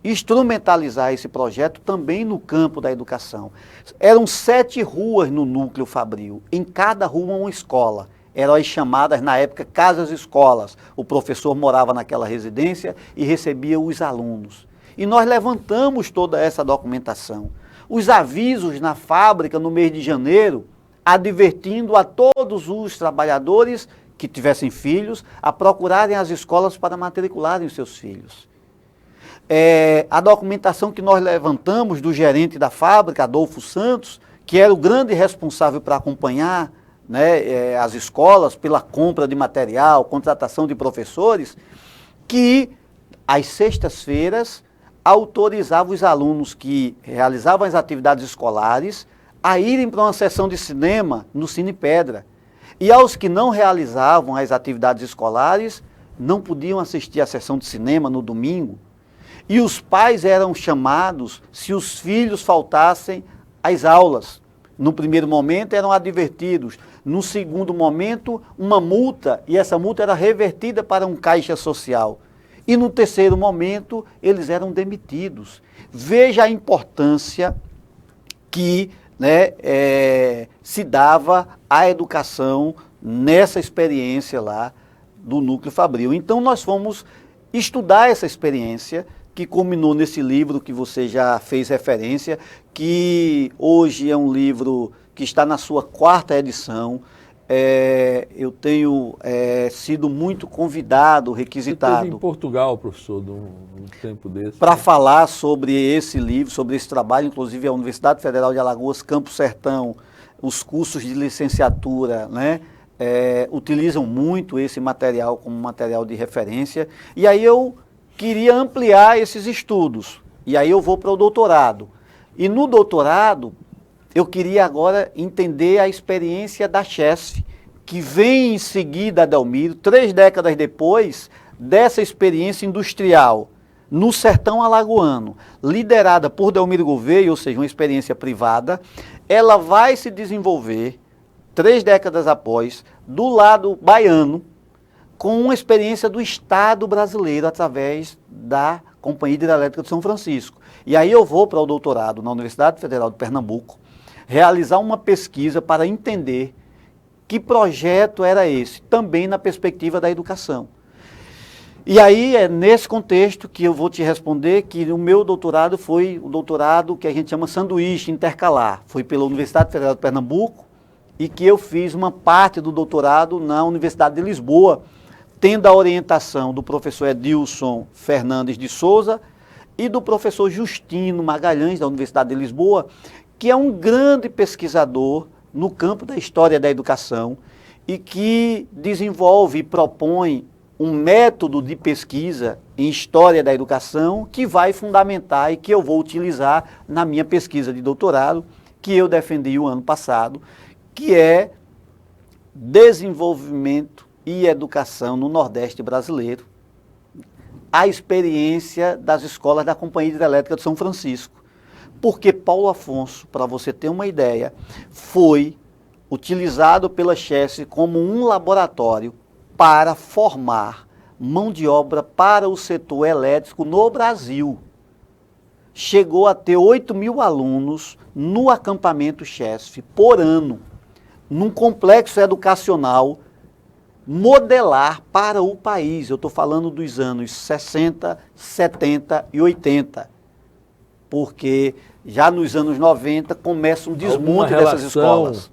Speaker 2: instrumentalizar esse projeto também no campo da educação. Eram 7 ruas no núcleo fabril, em cada rua uma escola. Eram as chamadas, na época, casas-escolas. O professor morava naquela residência e recebia os alunos. E nós levantamos toda essa documentação. Os avisos na fábrica no mês de janeiro, advertindo a todos os trabalhadores que tivessem filhos a procurarem as escolas para matricularem os seus filhos. A documentação que nós levantamos do gerente da fábrica, Adolfo Santos, que era o grande responsável para acompanhar, né, as escolas pela compra de material, contratação de professores, que às sextas-feiras autorizava os alunos que realizavam as atividades escolares a irem para uma sessão de cinema no Cine Pedra. E aos que não realizavam as atividades escolares, não podiam assistir à sessão de cinema no domingo. E os pais eram chamados se os filhos faltassem às aulas. No primeiro momento eram advertidos, no segundo momento uma multa, e essa multa era revertida para um caixa social. E no terceiro momento eles eram demitidos. Veja a importância que, né, se dava à educação nessa experiência lá do Núcleo Fabril. Então nós fomos estudar essa experiência, que culminou nesse livro que você já fez referência, que hoje é um livro que está na sua 4ª edição. Eu tenho sido muito convidado, requisitado.
Speaker 1: Você esteve em Portugal, professor, num tempo desse.
Speaker 2: Para falar sobre esse livro, sobre esse trabalho, inclusive a Universidade Federal de Alagoas, Campo Sertão, os cursos de licenciatura, né, utilizam muito esse material como material de referência. E aí eu queria ampliar esses estudos. E aí eu vou para o doutorado. E no doutorado, eu queria agora entender a experiência da Chesf, que vem em seguida a Delmiro, 3 décadas depois dessa experiência industrial no sertão alagoano, liderada por Delmiro Gouveia, ou seja, uma experiência privada. Ela vai se desenvolver 3 décadas após, do lado baiano, com uma experiência do Estado brasileiro através da Companhia Hidrelétrica de São Francisco. E aí eu vou para o doutorado na Universidade Federal de Pernambuco, realizar uma pesquisa para entender que projeto era esse, também na perspectiva da educação. E aí é nesse contexto que eu vou te responder que o meu doutorado foi o doutorado que a gente chama sanduíche intercalar. Foi pela Universidade Federal de Pernambuco e que eu fiz uma parte do doutorado na Universidade de Lisboa, tendo a orientação do professor Edilson Fernandes de Souza e do professor Justino Magalhães, da Universidade de Lisboa, que é um grande pesquisador no campo da história da educação e que desenvolve e propõe um método de pesquisa em história da educação que vai fundamentar e que eu vou utilizar na minha pesquisa de doutorado, que eu defendi o ano passado, que é desenvolvimento e educação no Nordeste brasileiro, a experiência das escolas da Companhia Hidrelétrica de São Francisco. Porque Paulo Afonso, para você ter uma ideia, foi utilizado pela Chesf como um laboratório para formar mão de obra para o setor elétrico no Brasil. Chegou a ter 8.000 alunos no acampamento Chesf por ano, num complexo educacional modelar para o país. Eu estou falando dos anos 60, 70 e 80, porque já nos anos 90 começa um desmonte dessas escolas.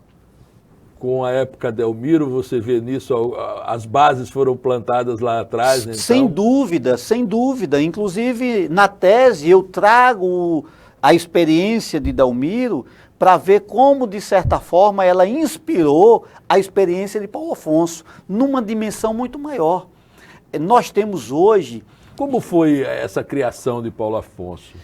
Speaker 1: com a época Delmiro, você vê nisso, as bases foram plantadas lá atrás, então?
Speaker 2: Sem dúvida, sem dúvida. Inclusive, na tese, eu trago a experiência de Delmiro para ver como, de certa forma, ela inspirou a experiência de Paulo Afonso, numa dimensão muito maior. Nós temos hoje...
Speaker 1: Como foi essa criação de Paulo Afonso?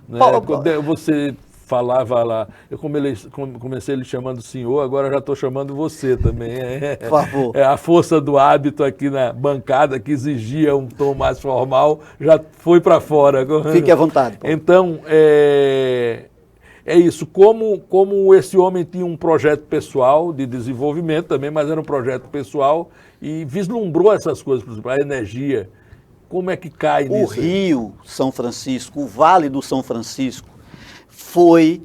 Speaker 1: Né? Quando você falava lá, eu comecei ele chamando senhor, agora já estou chamando você também.
Speaker 2: Por favor.
Speaker 1: A força do hábito aqui na bancada, que exigia um tom mais formal, já foi para fora.
Speaker 2: Fique à vontade, Paulo.
Speaker 1: Então, é isso, como esse homem tinha um projeto pessoal de desenvolvimento também, mas era um projeto pessoal e vislumbrou essas coisas, por exemplo, a energia, como é que cai nisso?
Speaker 2: O Rio São Francisco, o Vale do São Francisco, foi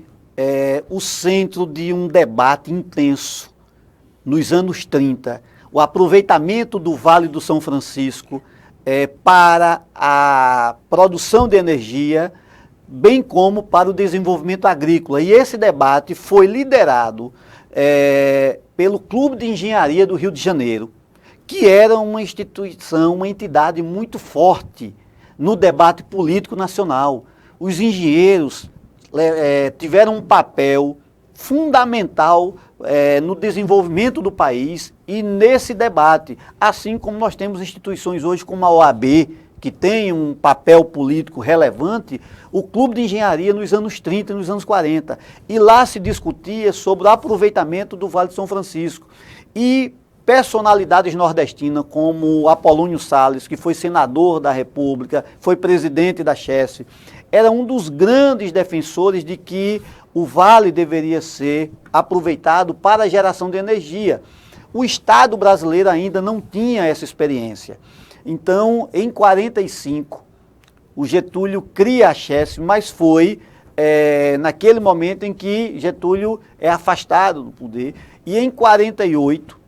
Speaker 2: o centro de um debate intenso nos anos 30. O aproveitamento do Vale do São Francisco para a produção de energia, bem como para o desenvolvimento agrícola. E esse debate foi liderado pelo Clube de Engenharia do Rio de Janeiro, que era uma instituição, uma entidade muito forte no debate político nacional. Os engenheiros tiveram um papel fundamental no desenvolvimento do país e nesse debate, assim como nós temos instituições hoje como a OAB, que tem um papel político relevante, o Clube de Engenharia nos anos 30 e nos anos 40. E lá se discutia sobre o aproveitamento do Vale de São Francisco. E personalidades nordestinas como Apolônio Salles, que foi senador da República, foi presidente da Chesf, era um dos grandes defensores de que o vale deveria ser aproveitado para a geração de energia. O Estado brasileiro ainda não tinha essa experiência. Então, em 45, o Getúlio cria a Chesf, mas foi naquele momento em que Getúlio é afastado do poder. E em 48,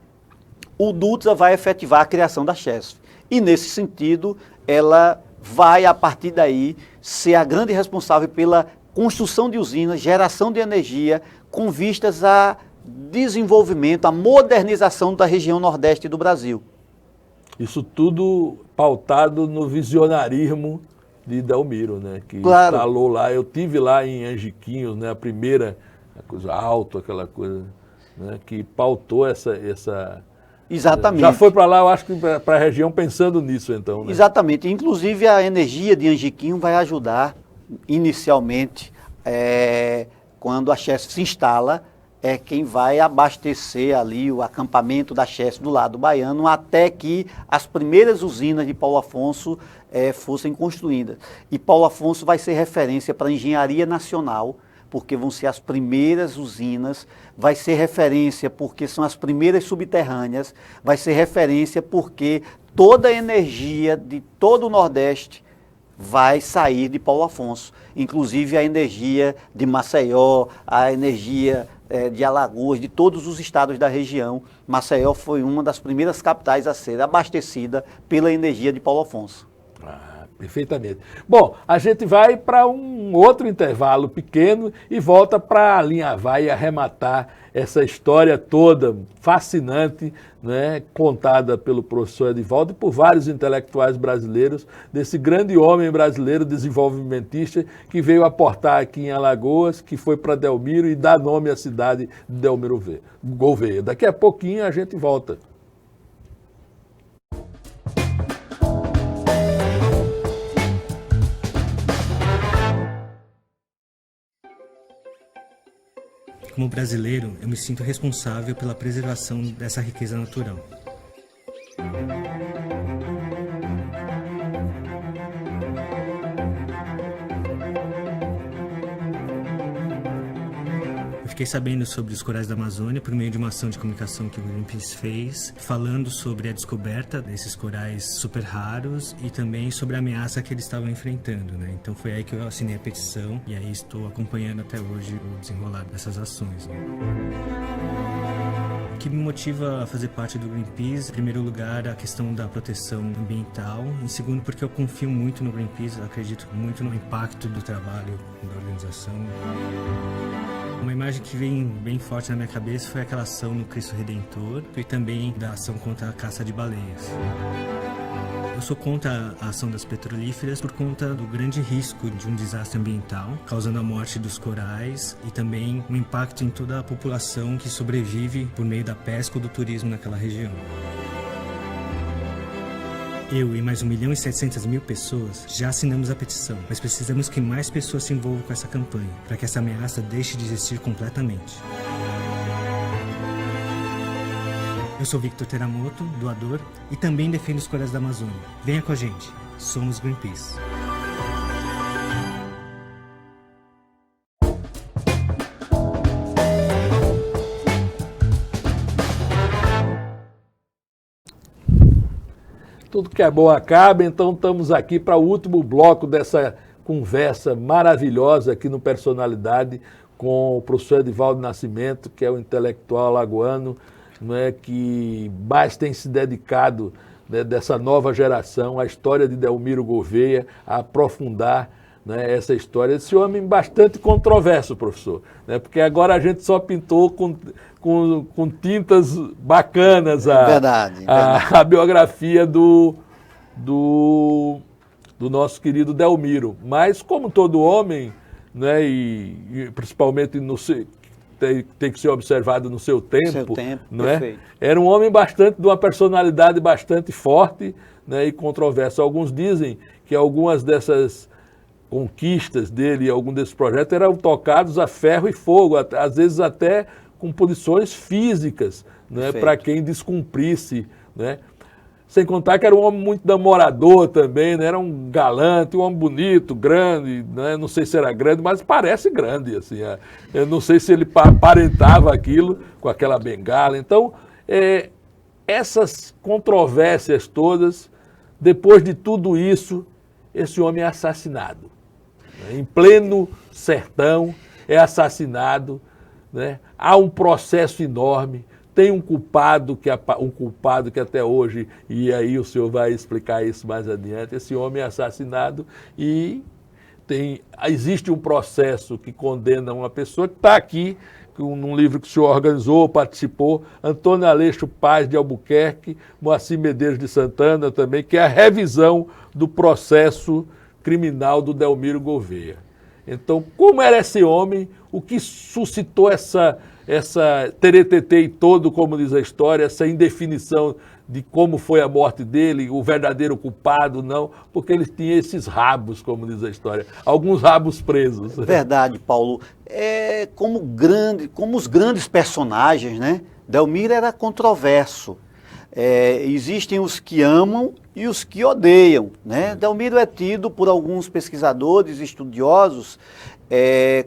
Speaker 2: o Dutra vai efetivar a criação da Chesf. E, nesse sentido, ela vai, a partir daí, ser a grande responsável pela construção de usinas, geração de energia, com vistas a desenvolvimento, a modernização da região nordeste do Brasil.
Speaker 1: Isso tudo pautado no visionarismo de Delmiro, né? Que
Speaker 2: claro.
Speaker 1: Instalou lá. Eu tive lá em Angiquinhos, né? A coisa alta, aquela coisa, né? Que pautou essa...
Speaker 2: Exatamente.
Speaker 1: Já foi para lá, eu acho que para a região pensando nisso, então. Né?
Speaker 2: Exatamente. Inclusive, a energia de Angiquinho vai ajudar, inicialmente, quando a Chesf se instala, quem vai abastecer ali o acampamento da Chesf do lado baiano, até que as primeiras usinas de Paulo Afonso fossem construídas. E Paulo Afonso vai ser referência para a engenharia nacional, porque vão ser as primeiras usinas, vai ser referência porque são as primeiras subterrâneas, vai ser referência porque toda a energia de todo o Nordeste vai sair de Paulo Afonso, inclusive a energia de Maceió, a energia de Alagoas, de todos os estados da região. Maceió foi uma das primeiras capitais a ser abastecida pela energia de Paulo Afonso.
Speaker 1: Perfeitamente. Bom, a gente vai para um outro intervalo pequeno e volta para alinhavar e arrematar essa história toda fascinante, né, contada pelo professor Edivaldo e por vários intelectuais brasileiros, desse grande homem brasileiro desenvolvimentista que veio aportar aqui em Alagoas, que foi para Delmiro e dá nome à cidade de Delmiro Gouveia. Daqui a pouquinho a gente volta.
Speaker 3: Como brasileiro, eu me sinto responsável pela preservação dessa riqueza natural. Eu fiquei sabendo sobre os corais da Amazônia por meio de uma ação de comunicação que o Greenpeace fez, falando sobre a descoberta desses corais super raros e também sobre a ameaça que eles estavam enfrentando, né? Então foi aí que eu assinei a petição e aí estou acompanhando até hoje o desenrolar dessas ações, né? O que me motiva a fazer parte do Greenpeace, em primeiro lugar, a questão da proteção ambiental, em segundo, porque eu confio muito no Greenpeace, acredito muito no impacto do trabalho da organização. Uma imagem que vem bem forte na minha cabeça foi aquela ação no Cristo Redentor e também da ação contra a caça de baleias. Eu sou contra a ação das petrolíferas por conta do grande risco de um desastre ambiental, causando a morte dos corais e também um impacto em toda a população que sobrevive por meio da pesca ou do turismo naquela região. Eu e mais 1.700.000 pessoas já assinamos a petição, mas precisamos que mais pessoas se envolvam com essa campanha, para que essa ameaça deixe de existir completamente. Eu sou Victor Teramoto, doador, e também defendo os corais da Amazônia. Venha com a gente, somos Greenpeace.
Speaker 1: Tudo que é bom acaba, então estamos aqui para o último bloco dessa conversa maravilhosa aqui no Personalidade com o professor Edivaldo Nascimento, que é o intelectual alagoano, não é, que mais tem se dedicado, né, dessa nova geração à história de Delmiro Gouveia, a aprofundar, né, essa história. Esse homem bastante controverso, professor, né, porque agora a gente só pintou com tintas bacanas a biografia do nosso querido Delmiro. Mas, como todo homem, né, e principalmente tem que ser observado no seu tempo, não é? Era um homem de uma personalidade bastante forte, né, e controversa. Alguns dizem que algumas dessas conquistas dele, algum desses projetos eram tocados a ferro e fogo, às vezes até com punições físicas, né, para quem descumprisse, né? Sem contar que era um homem muito namorador também, né? Era um galante, um homem bonito, grande, né? Não sei se era grande, mas parece grande, assim. Eu não sei se ele aparentava aquilo com aquela bengala. Então, essas controvérsias todas, depois de tudo isso, esse homem é assassinado, né? Em pleno sertão, é assassinado, né? Há um processo enorme. Tem um culpado que até hoje, e aí o senhor vai explicar isso mais adiante, esse homem é assassinado e existe um processo que condena uma pessoa que está aqui, num livro que o senhor organizou, participou, Antônio Aleixo Paz de Albuquerque, Moacir Medeiros de Santana também, que é a revisão do processo criminal do Delmiro Gouveia. Então, como era esse homem, o que suscitou essa teretetê todo, como diz a história, essa indefinição de como foi a morte dele, o verdadeiro culpado, não, porque ele tinha esses rabos, como diz a história, alguns rabos presos.
Speaker 2: Verdade, Paulo. Como os grandes personagens, né? Delmiro era controverso. Existem os que amam e os que odeiam, né? Delmiro é tido por alguns pesquisadores, estudiosos,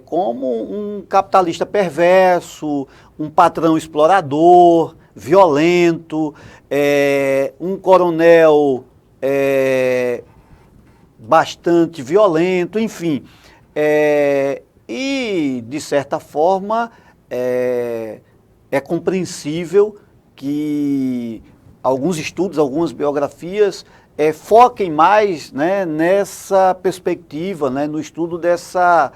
Speaker 2: como um capitalista perverso, um patrão explorador, violento, um coronel bastante violento, enfim. E, de certa forma, é compreensível que alguns estudos, algumas biografias foquem mais, né, nessa perspectiva, né, no estudo dessa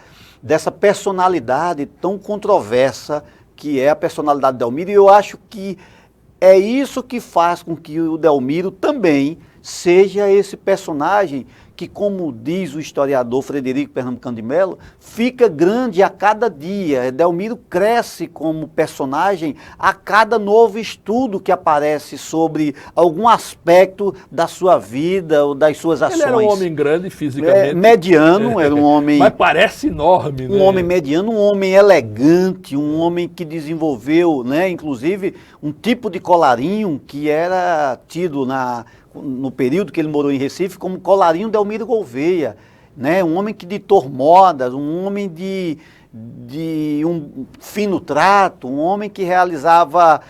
Speaker 2: personalidade tão controversa que é a personalidade de Delmiro. E eu acho que é isso que faz com que o Delmiro também seja esse personagem que, como diz o historiador Frederico Pernambucano de Mello, fica grande a cada dia. Delmiro cresce como personagem a cada novo estudo que aparece sobre algum aspecto da sua vida ou das suas ações.
Speaker 1: Ele era um homem grande fisicamente.
Speaker 2: Mediano, era um homem...
Speaker 1: Mas parece enorme, né?
Speaker 2: Um homem mediano, um homem elegante, um homem que desenvolveu, né, inclusive, um tipo de colarinho que era tido no período que ele morou em Recife, como colarinho Delmiro Gouveia, né? Um homem que ditou modas, um homem de um fino trato, um homem que realizava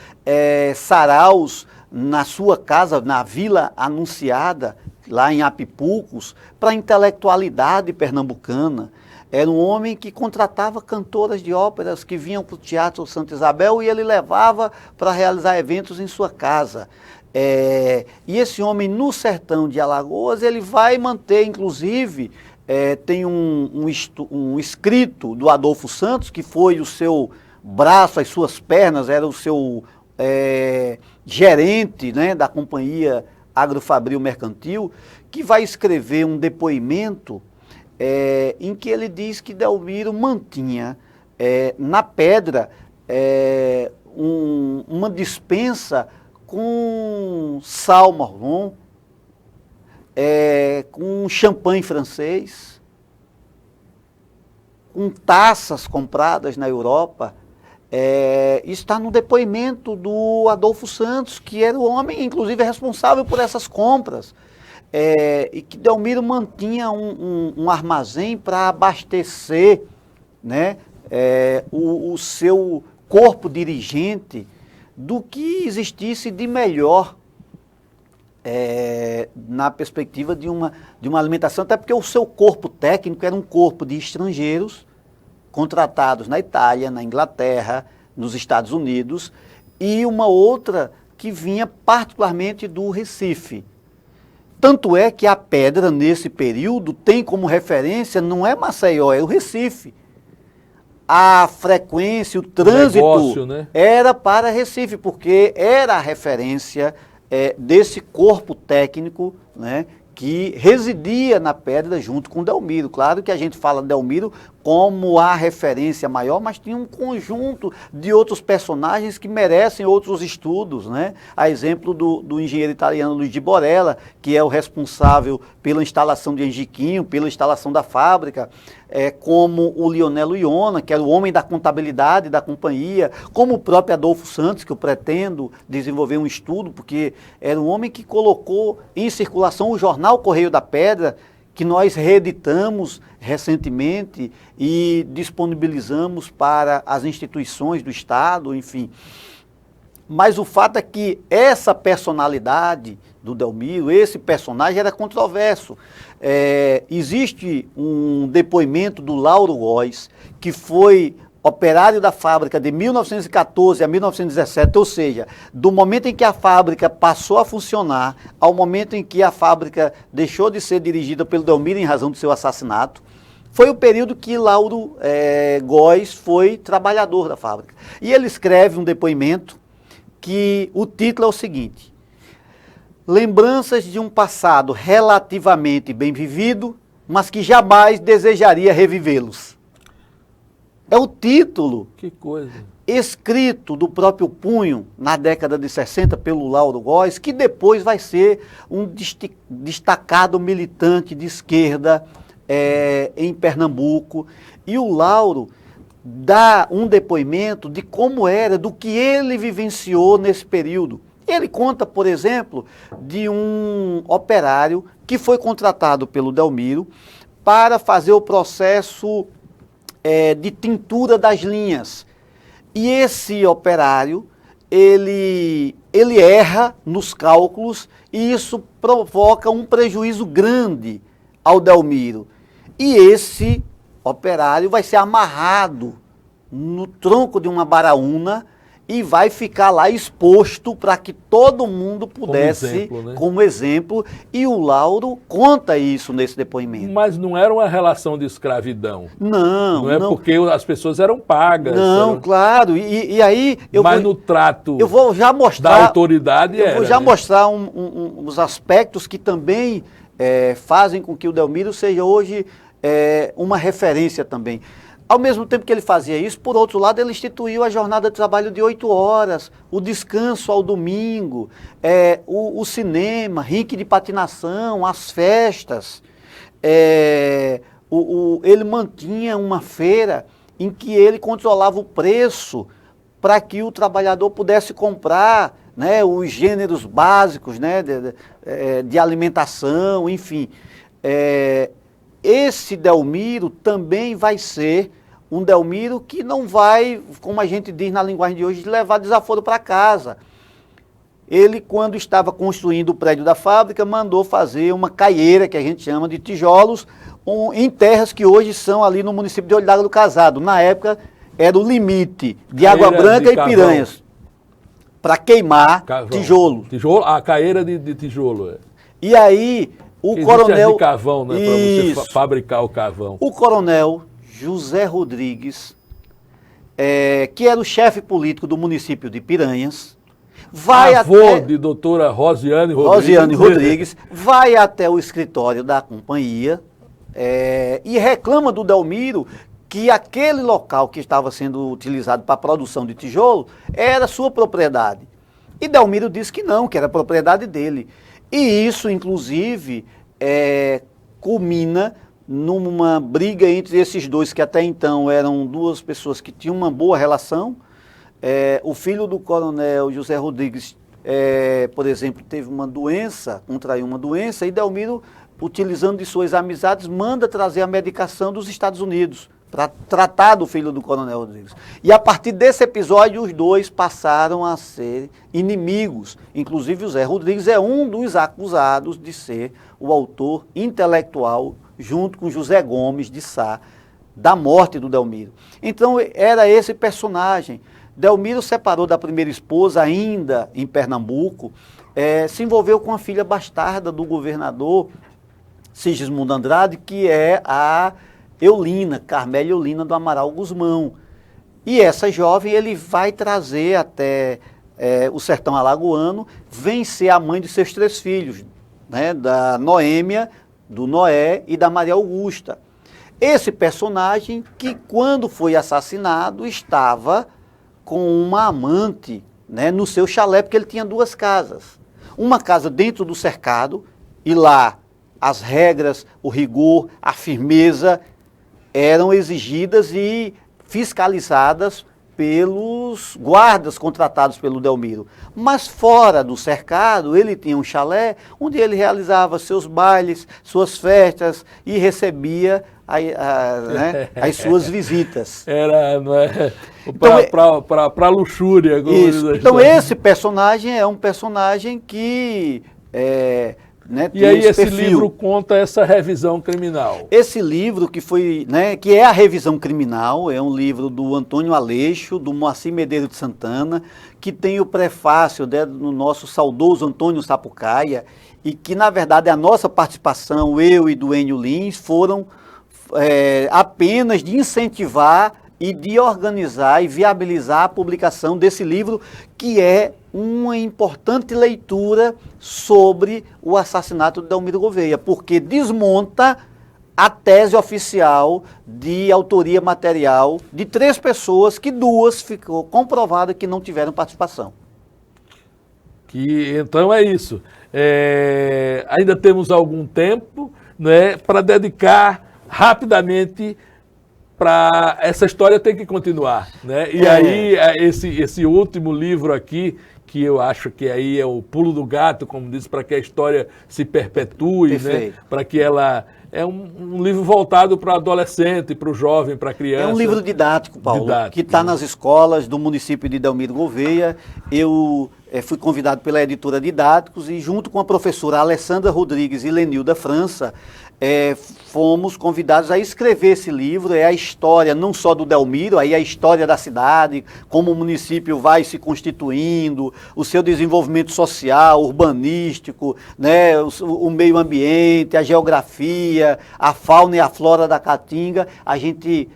Speaker 2: saraus na sua casa, na Vila Anunciada, lá em Apipucos, para a intelectualidade pernambucana. Era um homem que contratava cantoras de óperas que vinham para o Teatro Santa Isabel e ele levava para realizar eventos em sua casa. E esse homem, no sertão de Alagoas, ele vai manter, inclusive, tem um escrito do Adolfo Santos, que foi o seu braço, as suas pernas, era o seu gerente, né, da Companhia Agrofabril Mercantil, que vai escrever um depoimento em que ele diz que Delmiro mantinha na pedra uma dispensa com sal marrom, com champanhe francês, com taças compradas na Europa. Está no depoimento do Adolfo Santos, que era o homem, inclusive, responsável por essas compras. E que Delmiro mantinha um armazém para abastecer, né, o seu corpo dirigente do que existisse de melhor na perspectiva de uma alimentação, até porque o seu corpo técnico era um corpo de estrangeiros contratados na Itália, na Inglaterra, nos Estados Unidos, e uma outra que vinha particularmente do Recife. Tanto é que a pedra, nesse período, tem como referência, não é Maceió, é o Recife. A frequência, o trânsito
Speaker 1: negócio, né?
Speaker 2: Era para Recife, porque era a referência desse corpo técnico, né, que residia na pedra junto com Delmiro. Claro que a gente fala Delmiro como a referência maior, mas tinha um conjunto de outros personagens que merecem outros estudos, né? A exemplo do engenheiro italiano Luigi Borella, que é o responsável pela instalação de Angiquinho, pela instalação da fábrica, como o Lionello Iona, que era o homem da contabilidade da companhia, como o próprio Adolfo Santos, que eu pretendo desenvolver um estudo, porque era um homem que colocou em circulação o jornal Correio da Pedra, que nós reeditamos recentemente e disponibilizamos para as instituições do Estado, enfim. Mas o fato é que essa personalidade do Delmiro, esse personagem era controverso. Existe um depoimento do Lauro Góes, que foi operário da fábrica de 1914 a 1917, ou seja, do momento em que a fábrica passou a funcionar ao momento em que a fábrica deixou de ser dirigida pelo Delmiro em razão do seu assassinato, foi o período que Lauro Góes foi trabalhador da fábrica. E ele escreve um depoimento que o título é o seguinte: lembranças de um passado relativamente bem vivido, mas que jamais desejaria revivê-los. É o título.
Speaker 1: Que coisa.
Speaker 2: Escrito do próprio punho na década de 60 pelo Lauro Góes, que depois vai ser um destacado militante de esquerda em Pernambuco. E o Lauro dá um depoimento de como era, do que ele vivenciou nesse período. Ele conta, por exemplo, de um operário que foi contratado pelo Delmiro para fazer o processo de tintura das linhas. E esse operário, ele erra nos cálculos e isso provoca um prejuízo grande ao Delmiro. E esse operário vai ser amarrado no tronco de uma baraúna e vai ficar lá exposto para que todo mundo pudesse, como exemplo, e o Lauro conta isso nesse depoimento.
Speaker 1: Mas não era uma relação de escravidão.
Speaker 2: Não.
Speaker 1: Não é porque as pessoas eram pagas.
Speaker 2: Não, claro. E aí
Speaker 1: mas no trato
Speaker 2: eu vou já mostrar,
Speaker 1: da autoridade
Speaker 2: eu vou já mostrar os aspectos que também fazem com que o Delmiro seja hoje uma referência também. Ao mesmo tempo que ele fazia isso, por outro lado, ele instituiu a jornada de trabalho de 8 horas, o descanso ao domingo, o cinema, rink de patinação, as festas. Ele mantinha uma feira em que ele controlava o preço para que o trabalhador pudesse comprar, né, os gêneros básicos, né, de alimentação, enfim. Esse Delmiro também vai ser um Delmiro que não vai, como a gente diz na linguagem de hoje, levar desaforo para casa. Ele, quando estava construindo o prédio da fábrica, mandou fazer uma caieira, que a gente chama de tijolos, em terras que hoje são ali no município de Olho d'Água do Casado. Na época, era o limite de Água Branca e Piranhas, para queimar tijolo.
Speaker 1: A caieira de tijolo.
Speaker 2: E aí, O
Speaker 1: Existe
Speaker 2: coronel...
Speaker 1: as de carvão, né? Para você
Speaker 2: Isso.
Speaker 1: fabricar o carvão.
Speaker 2: O coronel José Rodrigues, que era o chefe político do município de Piranhas, vai
Speaker 1: Avô
Speaker 2: até...
Speaker 1: de doutora Rosiane Rodrigues.
Speaker 2: Rosiane Rodrigues vai até o escritório da companhia e reclama do Delmiro que aquele local que estava sendo utilizado para a produção de tijolo era sua propriedade. E Delmiro disse que não, que era propriedade dele. E isso, inclusive, culmina numa briga entre esses dois, que até então eram duas pessoas que tinham uma boa relação. O filho do coronel José Rodrigues, por exemplo, teve uma doença, contraiu uma doença, e Delmiro, utilizando de suas amizades, manda trazer a medicação dos Estados Unidos para tratar do filho do coronel Rodrigues. E a partir desse episódio, os dois passaram a ser inimigos. Inclusive, o Zé Rodrigues é um dos acusados de ser o autor intelectual, junto com José Gomes de Sá, da morte do Delmiro. Então, era esse personagem. Delmiro separou da primeira esposa, ainda em Pernambuco, se envolveu com a filha bastarda do governador Sigismundo Andrade, que é a Eulina, Carmélia Eulina do Amaral Guzmão. E essa jovem ele vai trazer até o sertão alagoano, vem ser a mãe de seus 3 filhos, né, da Noêmia, do Noé e da Maria Augusta. Esse personagem que, quando foi assassinado, estava com uma amante, né, no seu chalé, porque ele tinha 2 casas. Uma casa dentro do cercado, e lá as regras, o rigor, a firmeza eram exigidas e fiscalizadas pelos guardas contratados pelo Delmiro. Mas fora do cercado, ele tinha um chalé onde ele realizava seus bailes, suas festas e recebia né, as suas visitas.
Speaker 1: Era, não é?
Speaker 2: Então,
Speaker 1: Para luxúria.
Speaker 2: Isso. Então esse personagem é um personagem que... né,
Speaker 1: e aí esse
Speaker 2: perfil.
Speaker 1: livro conta essa revisão criminal.
Speaker 2: Esse livro que foi, né, que é a revisão criminal, é um livro do Antônio Aleixo, do Moacir Medeiros de Santana, que tem o prefácio do nosso saudoso Antônio Sapucaia, e que na verdade a nossa participação, eu e do Enio Lins, foram apenas de incentivar e de organizar e viabilizar a publicação desse livro, que é uma importante leitura sobre o assassinato de Delmiro Gouveia, porque desmonta a tese oficial de autoria material de 3 pessoas, que 2 ficou comprovada que não tiveram participação.
Speaker 1: Então é isso. Ainda temos algum tempo, né, para dedicar rapidamente para essa história tem que continuar, né? E aí esse último livro aqui, que eu acho que aí é o pulo do gato, como diz, para que a história se perpetue, né? Para que ela é um livro voltado para o adolescente, para o jovem, para a criança.
Speaker 2: É um livro didático, Paulo, que está nas escolas do município de Delmiro Gouveia. Eu fui convidado pela editora Didáticos e, junto com a professora Alessandra Rodrigues e Lenilda França, fomos convidados a escrever esse livro. É a história não só do Delmiro, aí a história da cidade, como o município vai se constituindo, o seu desenvolvimento social, urbanístico, né, o meio ambiente, a geografia, a fauna e a flora da Caatinga. A gente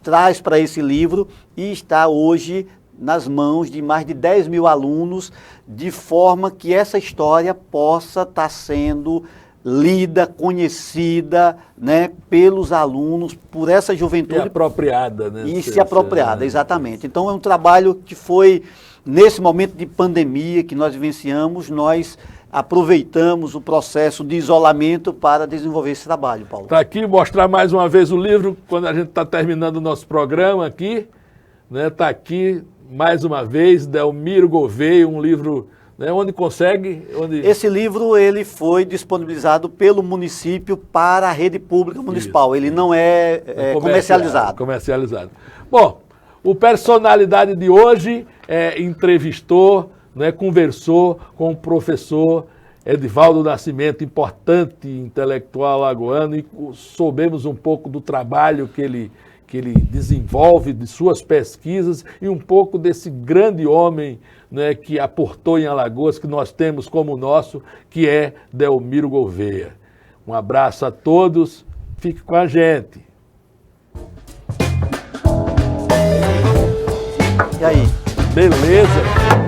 Speaker 2: traz para esse livro e está hoje nas mãos de mais de 10 mil alunos, de forma que essa história possa estar sendo lida, conhecida, né, pelos alunos, por essa juventude.
Speaker 1: E apropriada, né?
Speaker 2: E se apropriada, exatamente. Então é um trabalho que foi, nesse momento de pandemia que nós vivenciamos, nós aproveitamos o processo de isolamento para desenvolver esse trabalho, Paulo.
Speaker 1: Está aqui, mostrar mais uma vez o livro, quando a gente está terminando o nosso programa aqui, né? Está aqui, mais uma vez, Delmiro Gouveia, um livro... Onde consegue?
Speaker 2: Esse livro ele foi disponibilizado pelo município para a rede pública municipal. Isso. Ele não é
Speaker 1: comercializado. Bom, o Personalidade de hoje entrevistou, né, conversou com o professor Edivaldo Nascimento, importante intelectual alagoano, e soubemos um pouco do trabalho que ele desenvolve, de suas pesquisas, e um pouco desse grande homem, né, que aportou em Alagoas, que nós temos como nosso, que é Delmiro Gouveia. Um abraço a todos, fique com a gente.
Speaker 2: E aí?
Speaker 1: Beleza?